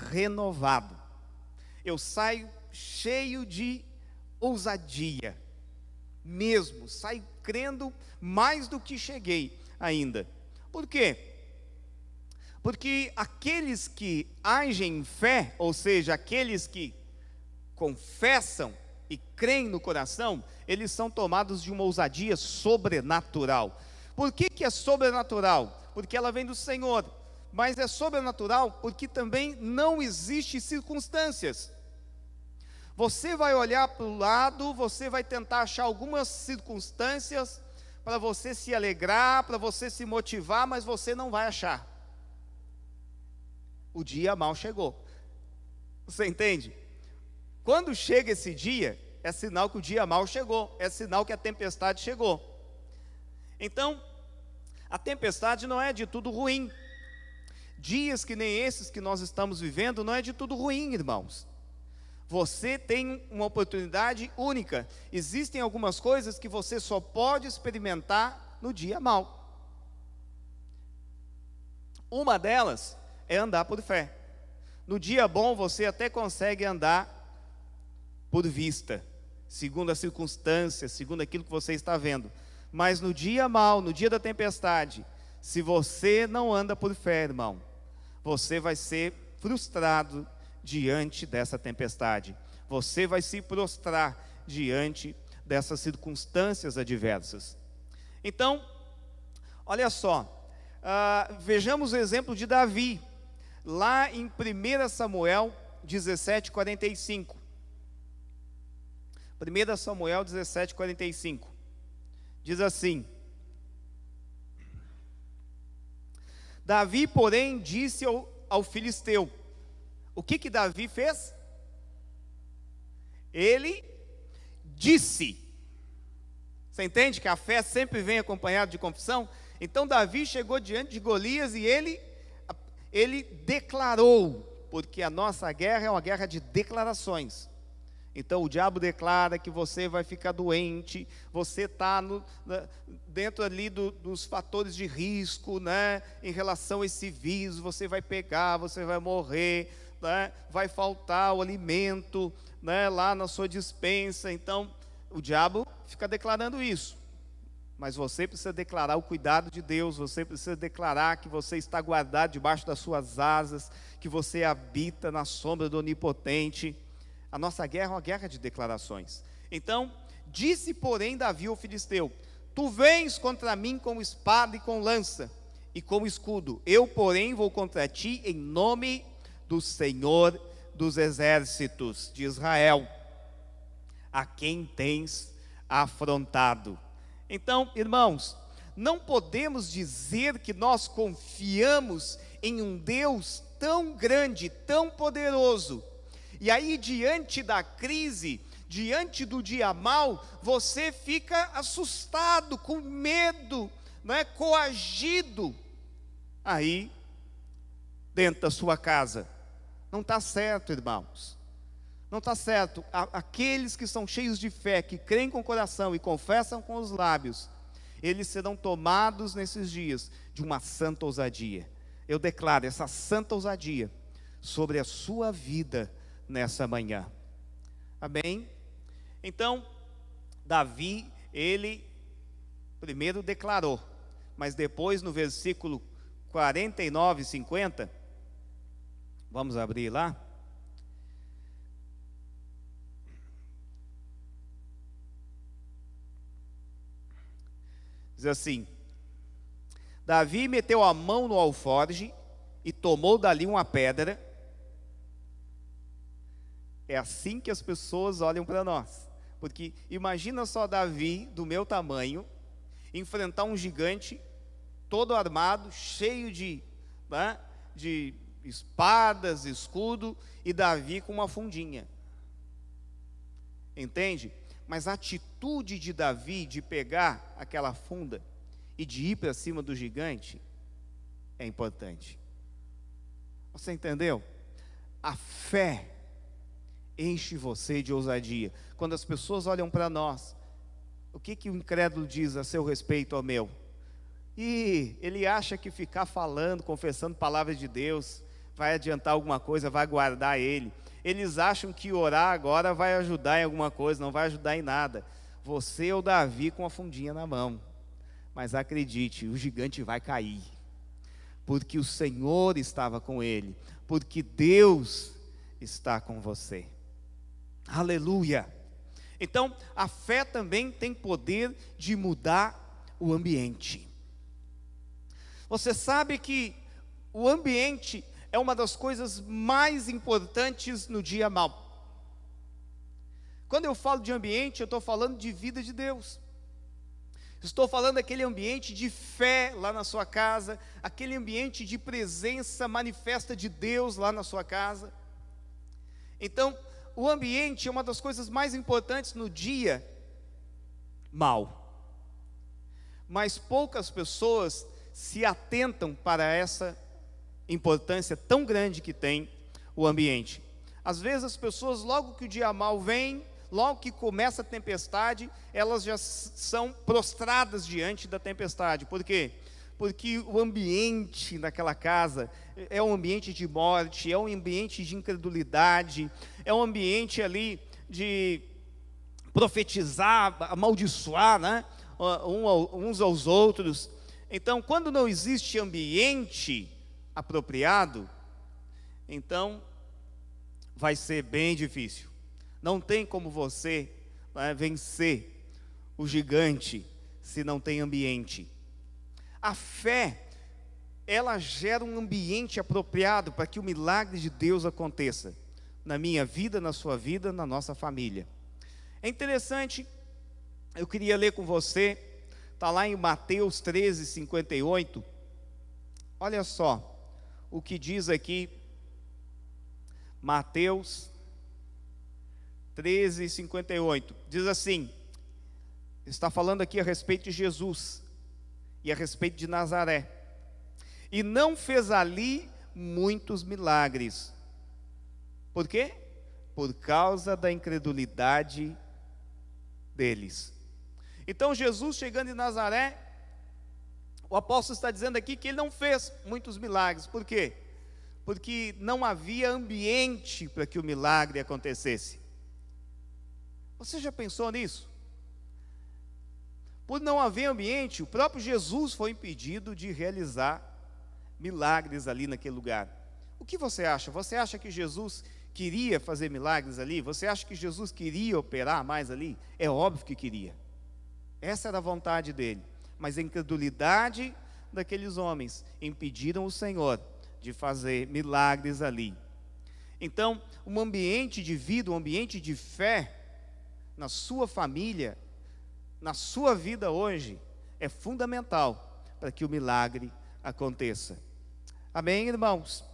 Renovado. Eu saio cheio de ousadia, mesmo, saio crendo mais do que cheguei ainda. Por quê? Porque aqueles que agem em fé, ou seja, aqueles que confessam e creem no coração, eles são tomados de uma ousadia sobrenatural. Por que é sobrenatural? Porque ela vem do Senhor. Mas é sobrenatural porque também não existe circunstâncias. Você vai olhar para o lado, você vai tentar achar algumas circunstâncias para você se alegrar, para você se motivar, mas você não vai achar. O dia mau chegou. Você entende? Quando chega esse dia, é sinal que o dia mau chegou, é sinal que a tempestade chegou. Então, a tempestade não é de tudo ruim. Dias que nem esses que nós estamos vivendo não é de tudo ruim, irmãos. Você tem uma oportunidade única. Existem algumas coisas que você só pode experimentar no dia mau. Uma delas é andar por fé. No dia bom você até consegue andar por vista, segundo as circunstâncias, segundo aquilo que você está vendo. Mas no dia mau, no dia da tempestade, se você não anda por fé, irmão, você vai ser frustrado diante dessa tempestade. Você vai se prostrar diante dessas circunstâncias adversas. Então, olha só, vejamos o exemplo de Davi, lá em 1 Samuel 17:45. 1 Samuel 17:45. Diz assim: Davi, porém, disse ao filisteu. O que Davi fez? Ele disse. Você entende que a fé sempre vem acompanhada de confissão? Então Davi chegou diante de Golias e ele declarou, porque a nossa guerra é uma guerra de declarações. Então o diabo declara que você vai ficar doente, você está dentro ali dos fatores de risco, né, em relação a esse vírus, você vai pegar, você vai morrer, né, vai faltar o alimento, né, lá na sua despensa. Então o diabo fica declarando isso. Mas você precisa declarar o cuidado de Deus, você precisa declarar que você está guardado debaixo das suas asas, que você habita na sombra do Onipotente. A nossa guerra é uma guerra de declarações. Então, disse porém Davi ao filisteu: tu vens contra mim com espada e com lança e com escudo, eu porém vou contra ti em nome do Senhor dos exércitos de Israel, a quem tens afrontado. Então, irmãos, não podemos dizer que nós confiamos em um Deus tão grande, tão poderoso, e aí diante da crise, diante do dia mau, você fica assustado, com medo, não é, coagido, aí dentro da sua casa. Não está certo, irmãos. Não está certo. Aqueles que são cheios de fé, que creem com o coração e confessam com os lábios, eles serão tomados nesses dias de uma santa ousadia. Eu declaro essa santa ousadia sobre a sua vida nessa manhã. Amém? Então, Davi, ele primeiro declarou, mas depois no versículo 49 e 50, vamos abrir lá. Diz assim: Davi meteu a mão no alforje e tomou dali uma pedra. É assim que as pessoas olham para nós, porque imagina só Davi, do meu tamanho, enfrentar um gigante todo armado, cheio de espadas, escudo, e Davi com uma fundinha. Entende? Mas a atitude de Davi de pegar aquela funda e de ir para cima do gigante é importante. Você entendeu? A fé enche você de ousadia. Quando as pessoas olham para nós, o que o incrédulo diz a seu respeito ao meu? E ele acha que ficar falando, confessando palavras de Deus vai adiantar alguma coisa, vai guardar ele. Eles acham que orar agora vai ajudar em alguma coisa, não vai ajudar em nada. Você é o Davi com a fundinha na mão. Mas acredite, o gigante vai cair, porque o Senhor estava com ele, porque Deus está com você. Aleluia! Então, a fé também tem poder de mudar o ambiente. Você sabe que o ambiente é uma das coisas mais importantes no dia mau. Quando eu falo de ambiente, eu estou falando de vida de Deus. Estou falando daquele ambiente de fé lá na sua casa, aquele ambiente de presença manifesta de Deus lá na sua casa. Então, o ambiente é uma das coisas mais importantes no dia mau. Mas poucas pessoas se atentam para essa importância tão grande que tem o ambiente. Às vezes as pessoas, logo que o dia mau vem, logo que começa a tempestade, elas já são prostradas diante da tempestade. Por quê? Porque o ambiente naquela casa é um ambiente de morte, é um ambiente de incredulidade, é um ambiente ali de profetizar, amaldiçoar, né? uns aos outros. Então, quando não existe ambiente apropriado, então vai ser bem difícil. Não tem como você vencer o gigante se não tem ambiente. A fé, ela gera um ambiente apropriado para que o milagre de Deus aconteça na minha vida, na sua vida, na nossa família. É interessante, eu queria ler com você, está lá em Mateus 13, 58. Olha só o que diz aqui, Mateus 13, 58. Diz assim, está falando aqui a respeito de Jesus e a respeito de Nazaré. E não fez ali muitos milagres. Por quê? Por causa da incredulidade deles. Então Jesus chegando em Nazaré, o apóstolo está dizendo aqui que ele não fez muitos milagres. Por quê? Porque não havia ambiente para que o milagre acontecesse. Você já pensou nisso? Por não haver ambiente, o próprio Jesus foi impedido de realizar milagres ali naquele lugar. O que você acha? Você acha que Jesus queria fazer milagres ali? Você acha que Jesus queria operar mais ali? É óbvio que queria. Essa era a vontade dele. Mas a incredulidade daqueles homens impediram o Senhor de fazer milagres ali. Então, um ambiente de vida, um ambiente de fé na sua família, na sua vida hoje, é fundamental para que o milagre aconteça. Amém, irmãos?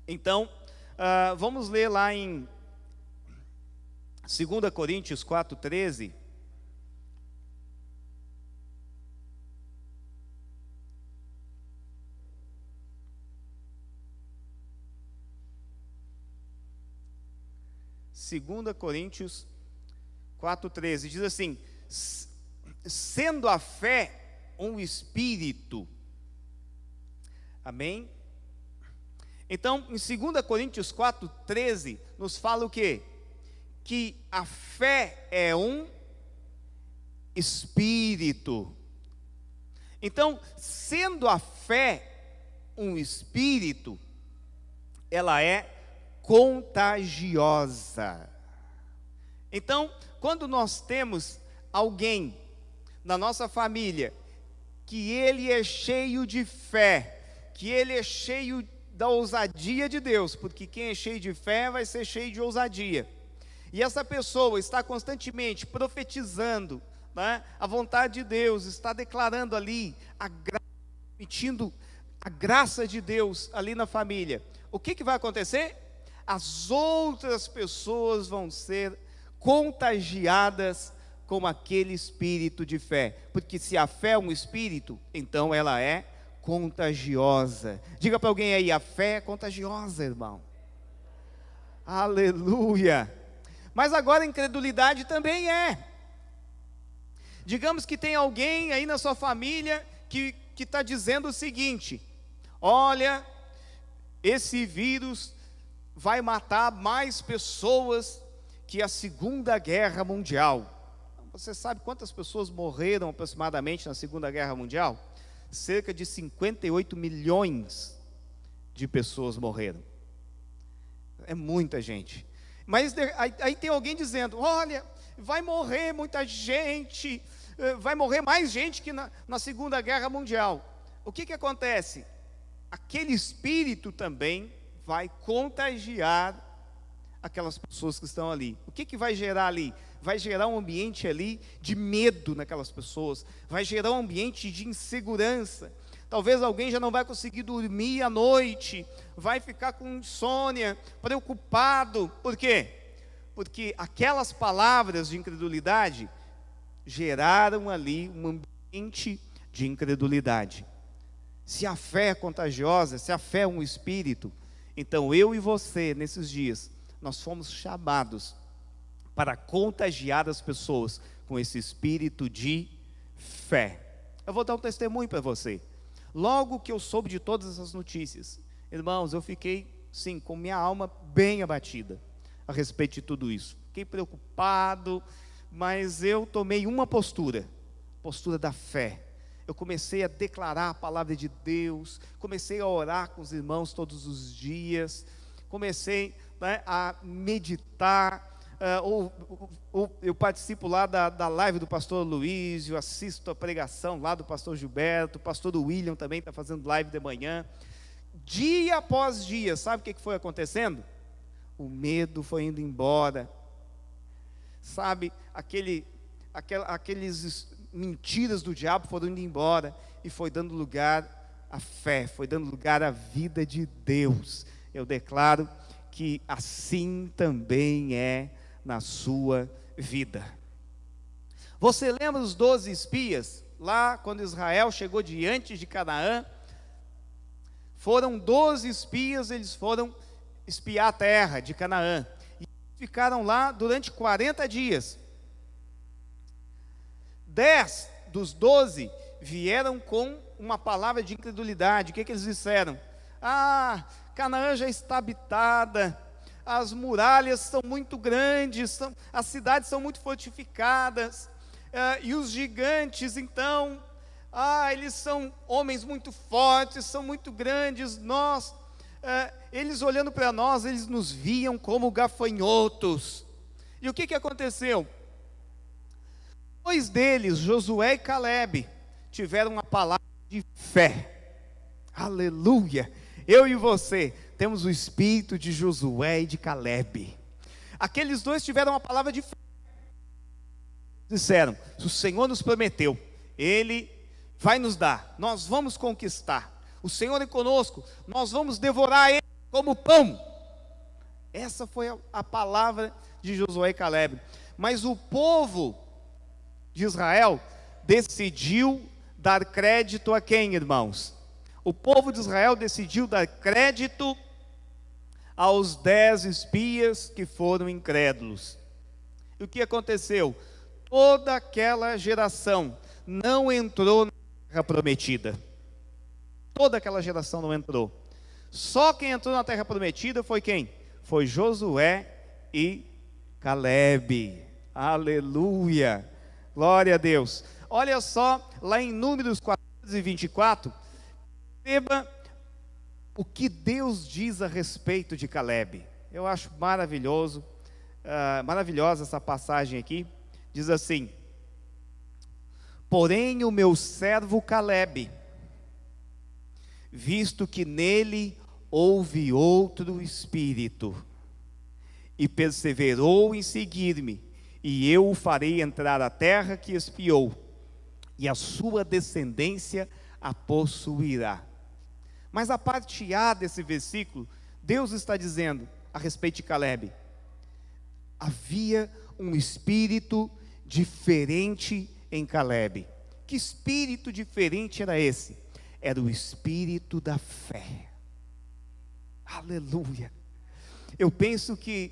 Então, vamos ler lá em 2 Coríntios 4:13. Segunda Coríntios 4:13 diz assim: sendo a fé um espírito. Amém? Então, em 2 Coríntios 4:13 nos fala o quê? Que a fé é um espírito. Então, sendo a fé um espírito, ela é contagiosa. Então, quando nós temos alguém na nossa família que ele é cheio de fé, que ele é cheio da ousadia de Deus, porque quem é cheio de fé vai ser cheio de ousadia, e essa pessoa está constantemente profetizando, né, a vontade de Deus, está declarando ali pedindo a graça de Deus ali na família, o que vai acontecer? As outras pessoas vão ser contagiadas com aquele espírito de fé, porque se a fé é um espírito, então ela é contagiosa. Diga para alguém aí, a fé é contagiosa, irmão. Aleluia. Mas agora a incredulidade também é. Digamos que tem alguém aí na sua família que está dizendo o seguinte: olha, esse vírus vai matar mais pessoas que a Segunda Guerra Mundial. Você sabe quantas pessoas morreram aproximadamente na Segunda Guerra Mundial? Cerca de 58 milhões de pessoas morreram. É muita gente. Mas aí tem alguém dizendo: olha, vai morrer muita gente, vai morrer mais gente que na Segunda Guerra Mundial. O que acontece? Aquele espírito também vai contagiar aquelas pessoas que estão ali. O que vai gerar ali? Vai gerar um ambiente ali de medo naquelas pessoas, vai gerar um ambiente de insegurança. Talvez alguém já não vai conseguir dormir à noite, vai ficar com insônia, preocupado. Por quê? Porque aquelas palavras de incredulidade geraram ali um ambiente de incredulidade. Se a fé é contagiosa, se a fé é um espírito, então eu e você, nesses dias, nós fomos chamados para contagiar as pessoas com esse espírito de fé. Eu vou dar um testemunho para você. Logo que eu soube de todas essas notícias, irmãos, eu fiquei, sim, com minha alma bem abatida a respeito de tudo isso. Fiquei preocupado, mas eu tomei uma postura. postura da fé. Eu comecei a declarar a palavra de Deus, comecei a orar com os irmãos todos os dias, comecei, né, a meditar. Eu participo lá da live do pastor Luiz, eu assisto a pregação lá do pastor Gilberto, o pastor William também está fazendo live de manhã. Dia após dia, sabe o que foi acontecendo? O medo foi indo embora, sabe, aqueles mentiras do diabo foram indo embora, e foi dando lugar à fé, foi dando lugar à vida de Deus. Eu declaro que assim também é na sua vida. Você lembra dos 12 espias, lá quando Israel chegou diante de Canaã? Foram 12 espias, eles foram espiar a terra de Canaã, e ficaram lá durante 40 dias. 10 dos 12 vieram com uma palavra de incredulidade. O que eles disseram? Canaã já está habitada, as muralhas são muito grandes, as cidades são muito fortificadas, e os gigantes, então, eles são homens muito fortes, são muito grandes, eles olhando para nós, eles nos viam como gafanhotos. E o que aconteceu? 2 deles, Josué e Calebe, tiveram uma palavra de fé. Aleluia! Eu e você temos o espírito de Josué e de Calebe. Aqueles 2 tiveram uma palavra de fé. Disseram: se o Senhor nos prometeu, Ele vai nos dar, nós vamos conquistar. O Senhor é conosco, nós vamos devorar Ele como pão. Essa foi a palavra de Josué e Calebe. Mas o povo de Israel decidiu dar crédito a quem, irmãos? O povo de Israel decidiu dar crédito aos 10 espias que foram incrédulos. E o que aconteceu? Toda aquela geração não entrou na terra prometida. Toda aquela geração não entrou. Só quem entrou na terra prometida foi quem? Foi Josué e Calebe. Aleluia! Glória a Deus. Olha só, lá em Números 14:24, perceba o que Deus diz a respeito de Calebe. Eu acho maravilhosa essa passagem aqui. Diz assim: porém o meu servo Calebe, visto que nele houve outro espírito, e perseverou em seguir-me, e eu o farei entrar à terra que espiou, e a sua descendência a possuirá. Mas a parte A desse versículo, Deus está dizendo a respeito de Calebe: havia um espírito diferente em Calebe. Que espírito diferente era esse? Era o espírito da fé. Aleluia! Eu penso que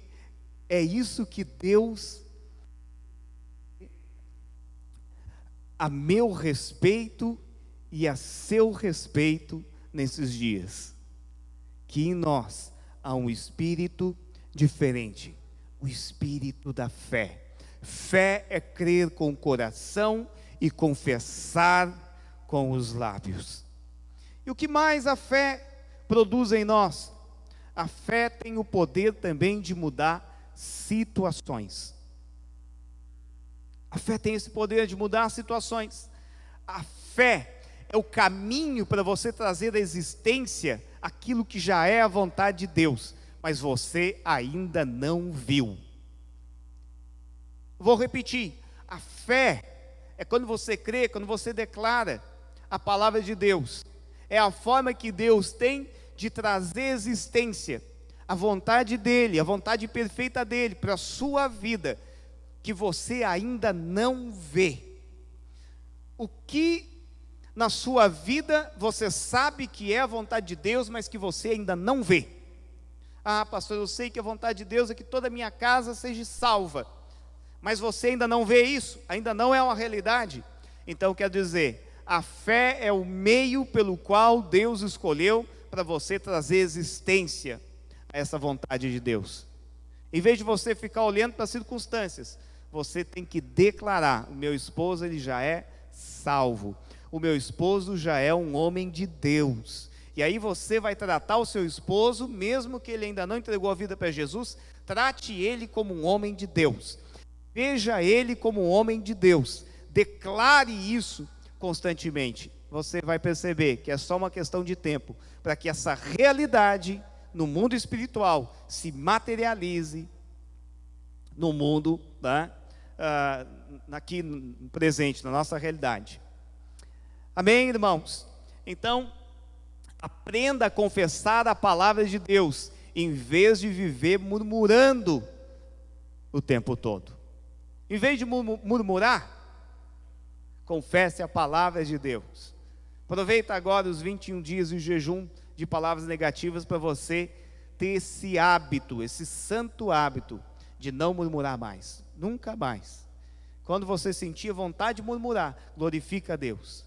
é isso que Deus, a meu respeito e a seu respeito nesses dias, que em nós há um espírito diferente, o espírito da fé. Fé é crer com o coração e confessar com os lábios. E o que mais a fé produz em nós? A fé tem o poder também de mudar situações. A fé tem esse poder de mudar situações. A fé é o caminho para você trazer à existência aquilo que já é a vontade de Deus, mas você ainda não viu. Vou repetir: a fé é quando você crê, quando você declara a palavra de Deus. É a forma que Deus tem de trazer à existência a vontade dEle, a vontade perfeita dEle para a sua vida, que você ainda não vê. O que na sua vida você sabe que é a vontade de Deus, mas que você ainda não vê? Pastor, eu sei que a vontade de Deus é que toda a minha casa seja salva, mas você ainda não vê isso, ainda não é uma realidade. Então quer dizer, a fé é o meio pelo qual Deus escolheu para você trazer existência a essa vontade de Deus. Em vez de você ficar olhando para as circunstâncias, você tem que declarar: o meu esposo, ele já é salvo. O meu esposo já é um homem de Deus. E aí você vai tratar o seu esposo, mesmo que ele ainda não entregou a vida para Jesus, trate ele como um homem de Deus. Veja ele como um homem de Deus. Declare isso constantemente. Você vai perceber que é só uma questão de tempo para que essa realidade no mundo espiritual se materialize no mundo, tá? Aqui no presente, na nossa realidade. Amém, irmãos? Então, aprenda a confessar a palavra de Deus, em vez de viver murmurando o tempo todo. Em vez de murmurar, confesse a palavra de Deus. Aproveita agora os 21 dias de jejum de palavras negativas para você ter esse hábito, esse santo hábito de não murmurar mais, nunca mais. Quando você sentir vontade de murmurar, glorifica a Deus,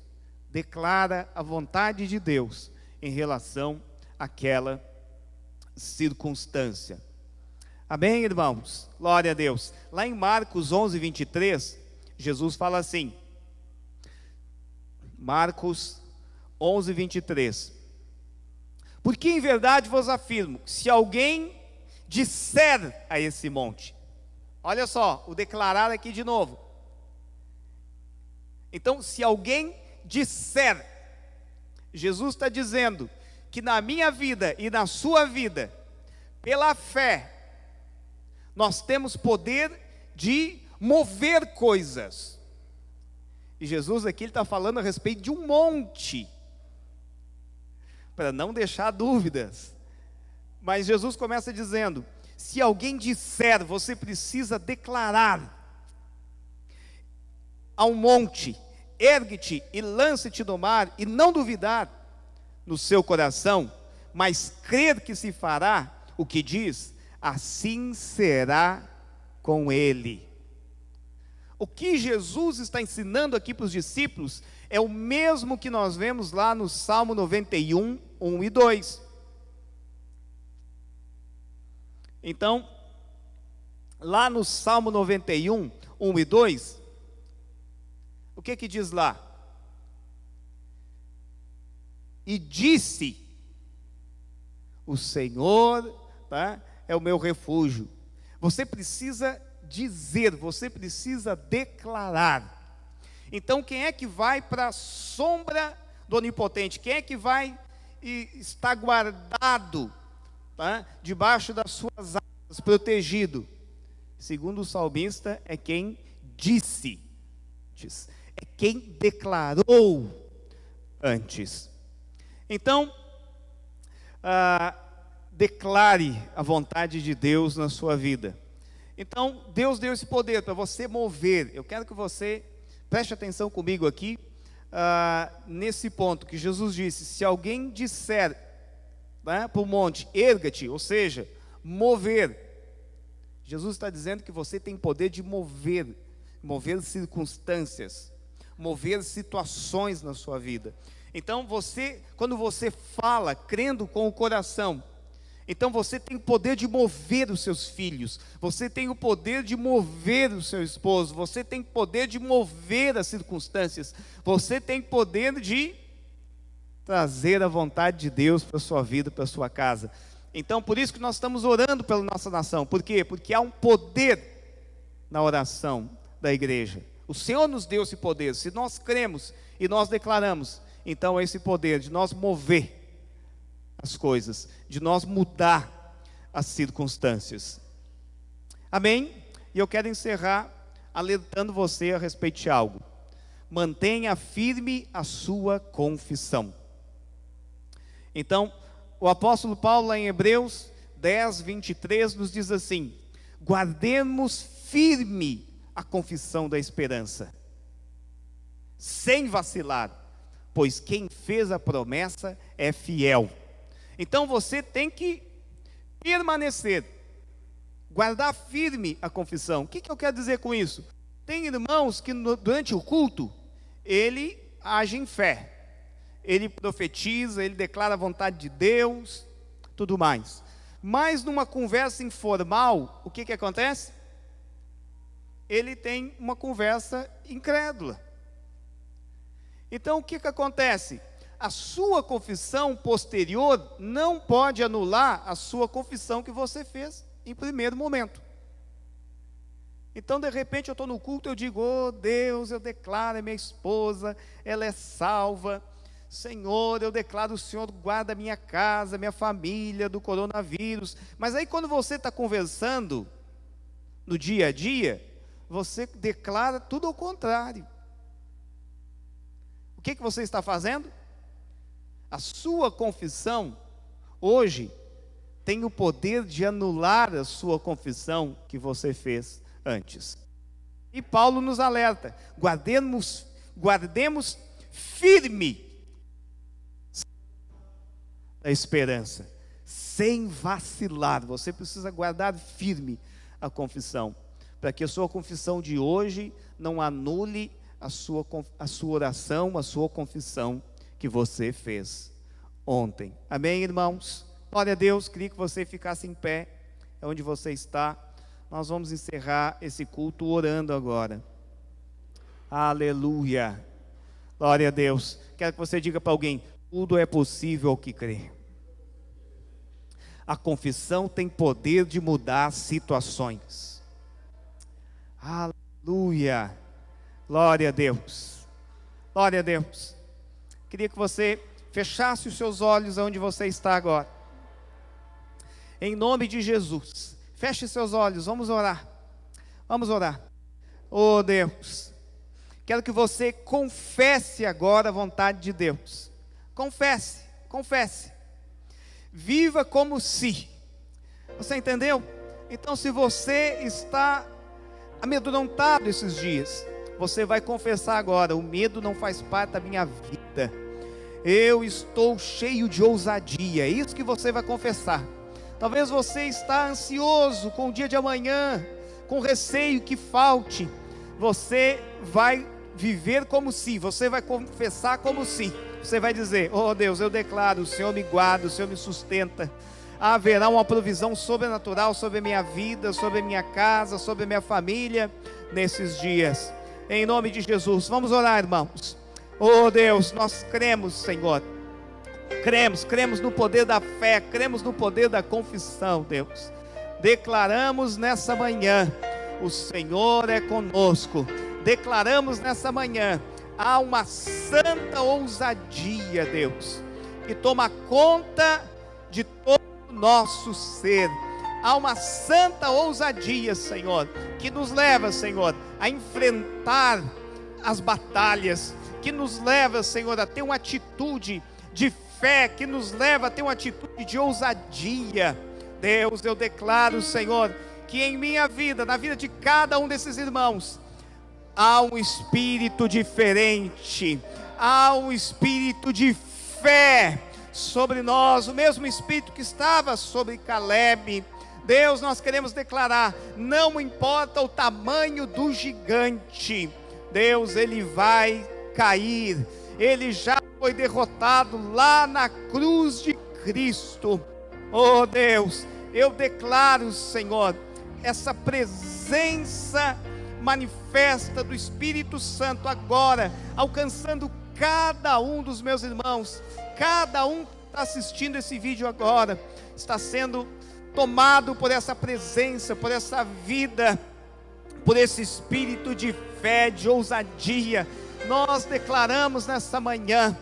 declara a vontade de Deus em relação àquela circunstância. Amém, irmãos? Glória a Deus. Lá em Marcos 11, 23, Jesus fala assim, Marcos 11, 23, porque em verdade vos afirmo, se alguém disser a esse monte, olha só, o declarar aqui de novo, então se alguém disser, Jesus está dizendo que na minha vida e na sua vida, pela fé, nós temos poder de mover coisas. E Jesus aqui está falando a respeito de um monte, para não deixar dúvidas. Mas Jesus começa dizendo, se alguém disser, você precisa declarar ao monte, ergue-te e lance-te no mar, e não duvidar no seu coração, mas crer que se fará o que diz, assim será com ele. O que Jesus está ensinando aqui para os discípulos é o mesmo que nós vemos lá no Salmo 91, 1 e 2. Então, lá no Salmo 91, 1 e 2, o que diz lá? E disse, o Senhor, tá, é o meu refúgio. Você precisa dizer, você precisa declarar. Então, quem é que vai para a sombra do Onipotente? Quem é que vai e está guardado, tá, debaixo das suas asas, protegido? Segundo o salmista, é quem disse, é quem declarou antes. Então, declare a vontade de Deus na sua vida. Então, Deus deu esse poder para você mover. Eu quero que você preste atenção comigo aqui, nesse ponto que Jesus disse, se alguém disser, né, para o monte, erga-te, ou seja, mover. Jesus está dizendo que você tem poder de mover circunstâncias, mover situações na sua vida. Então quando você fala, crendo com o coração, então você tem o poder de mover os seus filhos, você tem o poder de mover o seu esposo, você tem o poder de mover as circunstâncias, você tem poder de trazer a vontade de Deus para a sua vida, para a sua casa. Então por isso que nós estamos orando pela nossa nação. Por quê? Porque há um poder na oração da igreja. O Senhor nos deu esse poder. Se nós cremos e nós declaramos, então esse poder de nós mover as coisas, de nós mudar as circunstâncias. Amém? E eu quero encerrar alertando você a respeito de algo. Mantenha firme a sua confissão. Então, o apóstolo Paulo, lá em Hebreus 10, 23, nos diz assim: guardemos firme a confissão da esperança, sem vacilar, pois quem fez a promessa é fiel. Então você tem que permanecer, guardar firme a confissão. O que eu quero dizer com isso? Tem irmãos que durante o culto, ele age em fé, ele profetiza, ele declara a vontade de Deus, tudo mais. Mas numa conversa informal, o que acontece? Ele tem uma conversa incrédula. Então o que acontece? A sua confissão posterior não pode anular a sua confissão que você fez em primeiro momento. Então, de repente, eu estou no culto, eu digo: oh Deus, eu declaro a minha esposa, ela é salva. Senhor, eu declaro, o Senhor guarda a minha casa, minha família do coronavírus. Mas aí quando você está conversando no dia a dia, você declara tudo ao contrário. O que você está fazendo? A sua confissão hoje tem o poder de anular a sua confissão que você fez antes. E Paulo nos alerta: guardemos firme a esperança, sem vacilar. Você precisa guardar firme a confissão, para que a sua confissão de hoje não anule a sua oração, a sua confissão que você fez ontem. Amém, irmãos? Glória a Deus. Queria que você ficasse em pé onde você está. Nós vamos encerrar esse culto orando agora. Aleluia. Glória a Deus. Quero que você diga para alguém: tudo é possível ao que crê. A confissão tem poder de mudar situações. Aleluia. Glória a Deus. Glória a Deus. Queria que você fechasse os seus olhos onde você está agora. Em nome de Jesus. Feche seus olhos, vamos orar. Vamos orar. Oh Deus, quero que você confesse agora a vontade de Deus. Confesse, confesse. Viva como se. Você entendeu? Então, se você está amedrontado esses dias, você vai confessar agora: o medo não faz parte da minha vida. Eu estou cheio de ousadia. É isso que você vai confessar. Talvez você está ansioso com o dia de amanhã, com receio que falte. Você vai viver como se, você vai confessar como se. Você vai dizer: oh Deus, eu declaro, o Senhor me guarda, o Senhor me sustenta. Haverá uma provisão sobrenatural sobre a minha vida, sobre a minha casa, sobre a minha família, nesses dias. Em nome de Jesus, vamos orar, irmãos. Oh Deus, nós cremos, Senhor. Cremos no poder da fé, cremos no poder da confissão, Deus. Declaramos nessa manhã: o Senhor é conosco. Declaramos nessa manhã: há uma santa ousadia, Deus, que toma conta de todo o nosso ser. Há uma santa ousadia, Senhor, que nos leva, Senhor, a enfrentar as batalhas, que nos leva, Senhor, a ter uma atitude de fé, que nos leva a ter uma atitude de ousadia. Deus, eu declaro, Senhor, que em minha vida, na vida de cada um desses irmãos, há um espírito diferente, há um espírito de fé sobre nós, o mesmo espírito que estava sobre Caleb. Deus, nós queremos declarar: não importa o tamanho do gigante, Deus, ele vai cair, ele já foi derrotado lá na cruz de Cristo. Oh Deus, eu declaro, Senhor, essa presença manifesta do Espírito Santo agora, alcançando cada um dos meus irmãos. Cada um que está assistindo esse vídeo agora está sendo tomado por essa presença, por essa vida, por esse espírito de fé, de ousadia. Nós declaramos nessa manhã: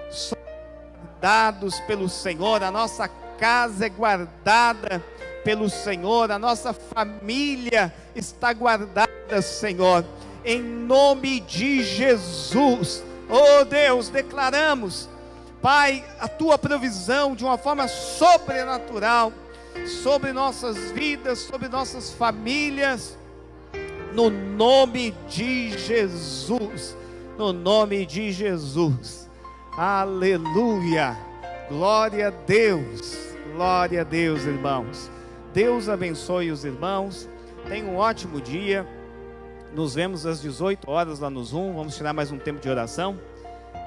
somos guardados pelo Senhor, a nossa casa é guardada pelo Senhor, a nossa família está guardada, Senhor, em nome de Jesus. Oh Deus, declaramos, Pai, a Tua provisão de uma forma sobrenatural sobre nossas vidas, sobre nossas famílias, no nome de Jesus, no nome de Jesus. Aleluia, glória a Deus, irmãos. Deus abençoe os irmãos, tenham um ótimo dia. Nos vemos às 18 horas lá no Zoom. Vamos tirar mais um tempo de oração,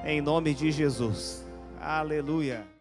em nome de Jesus. Aleluia.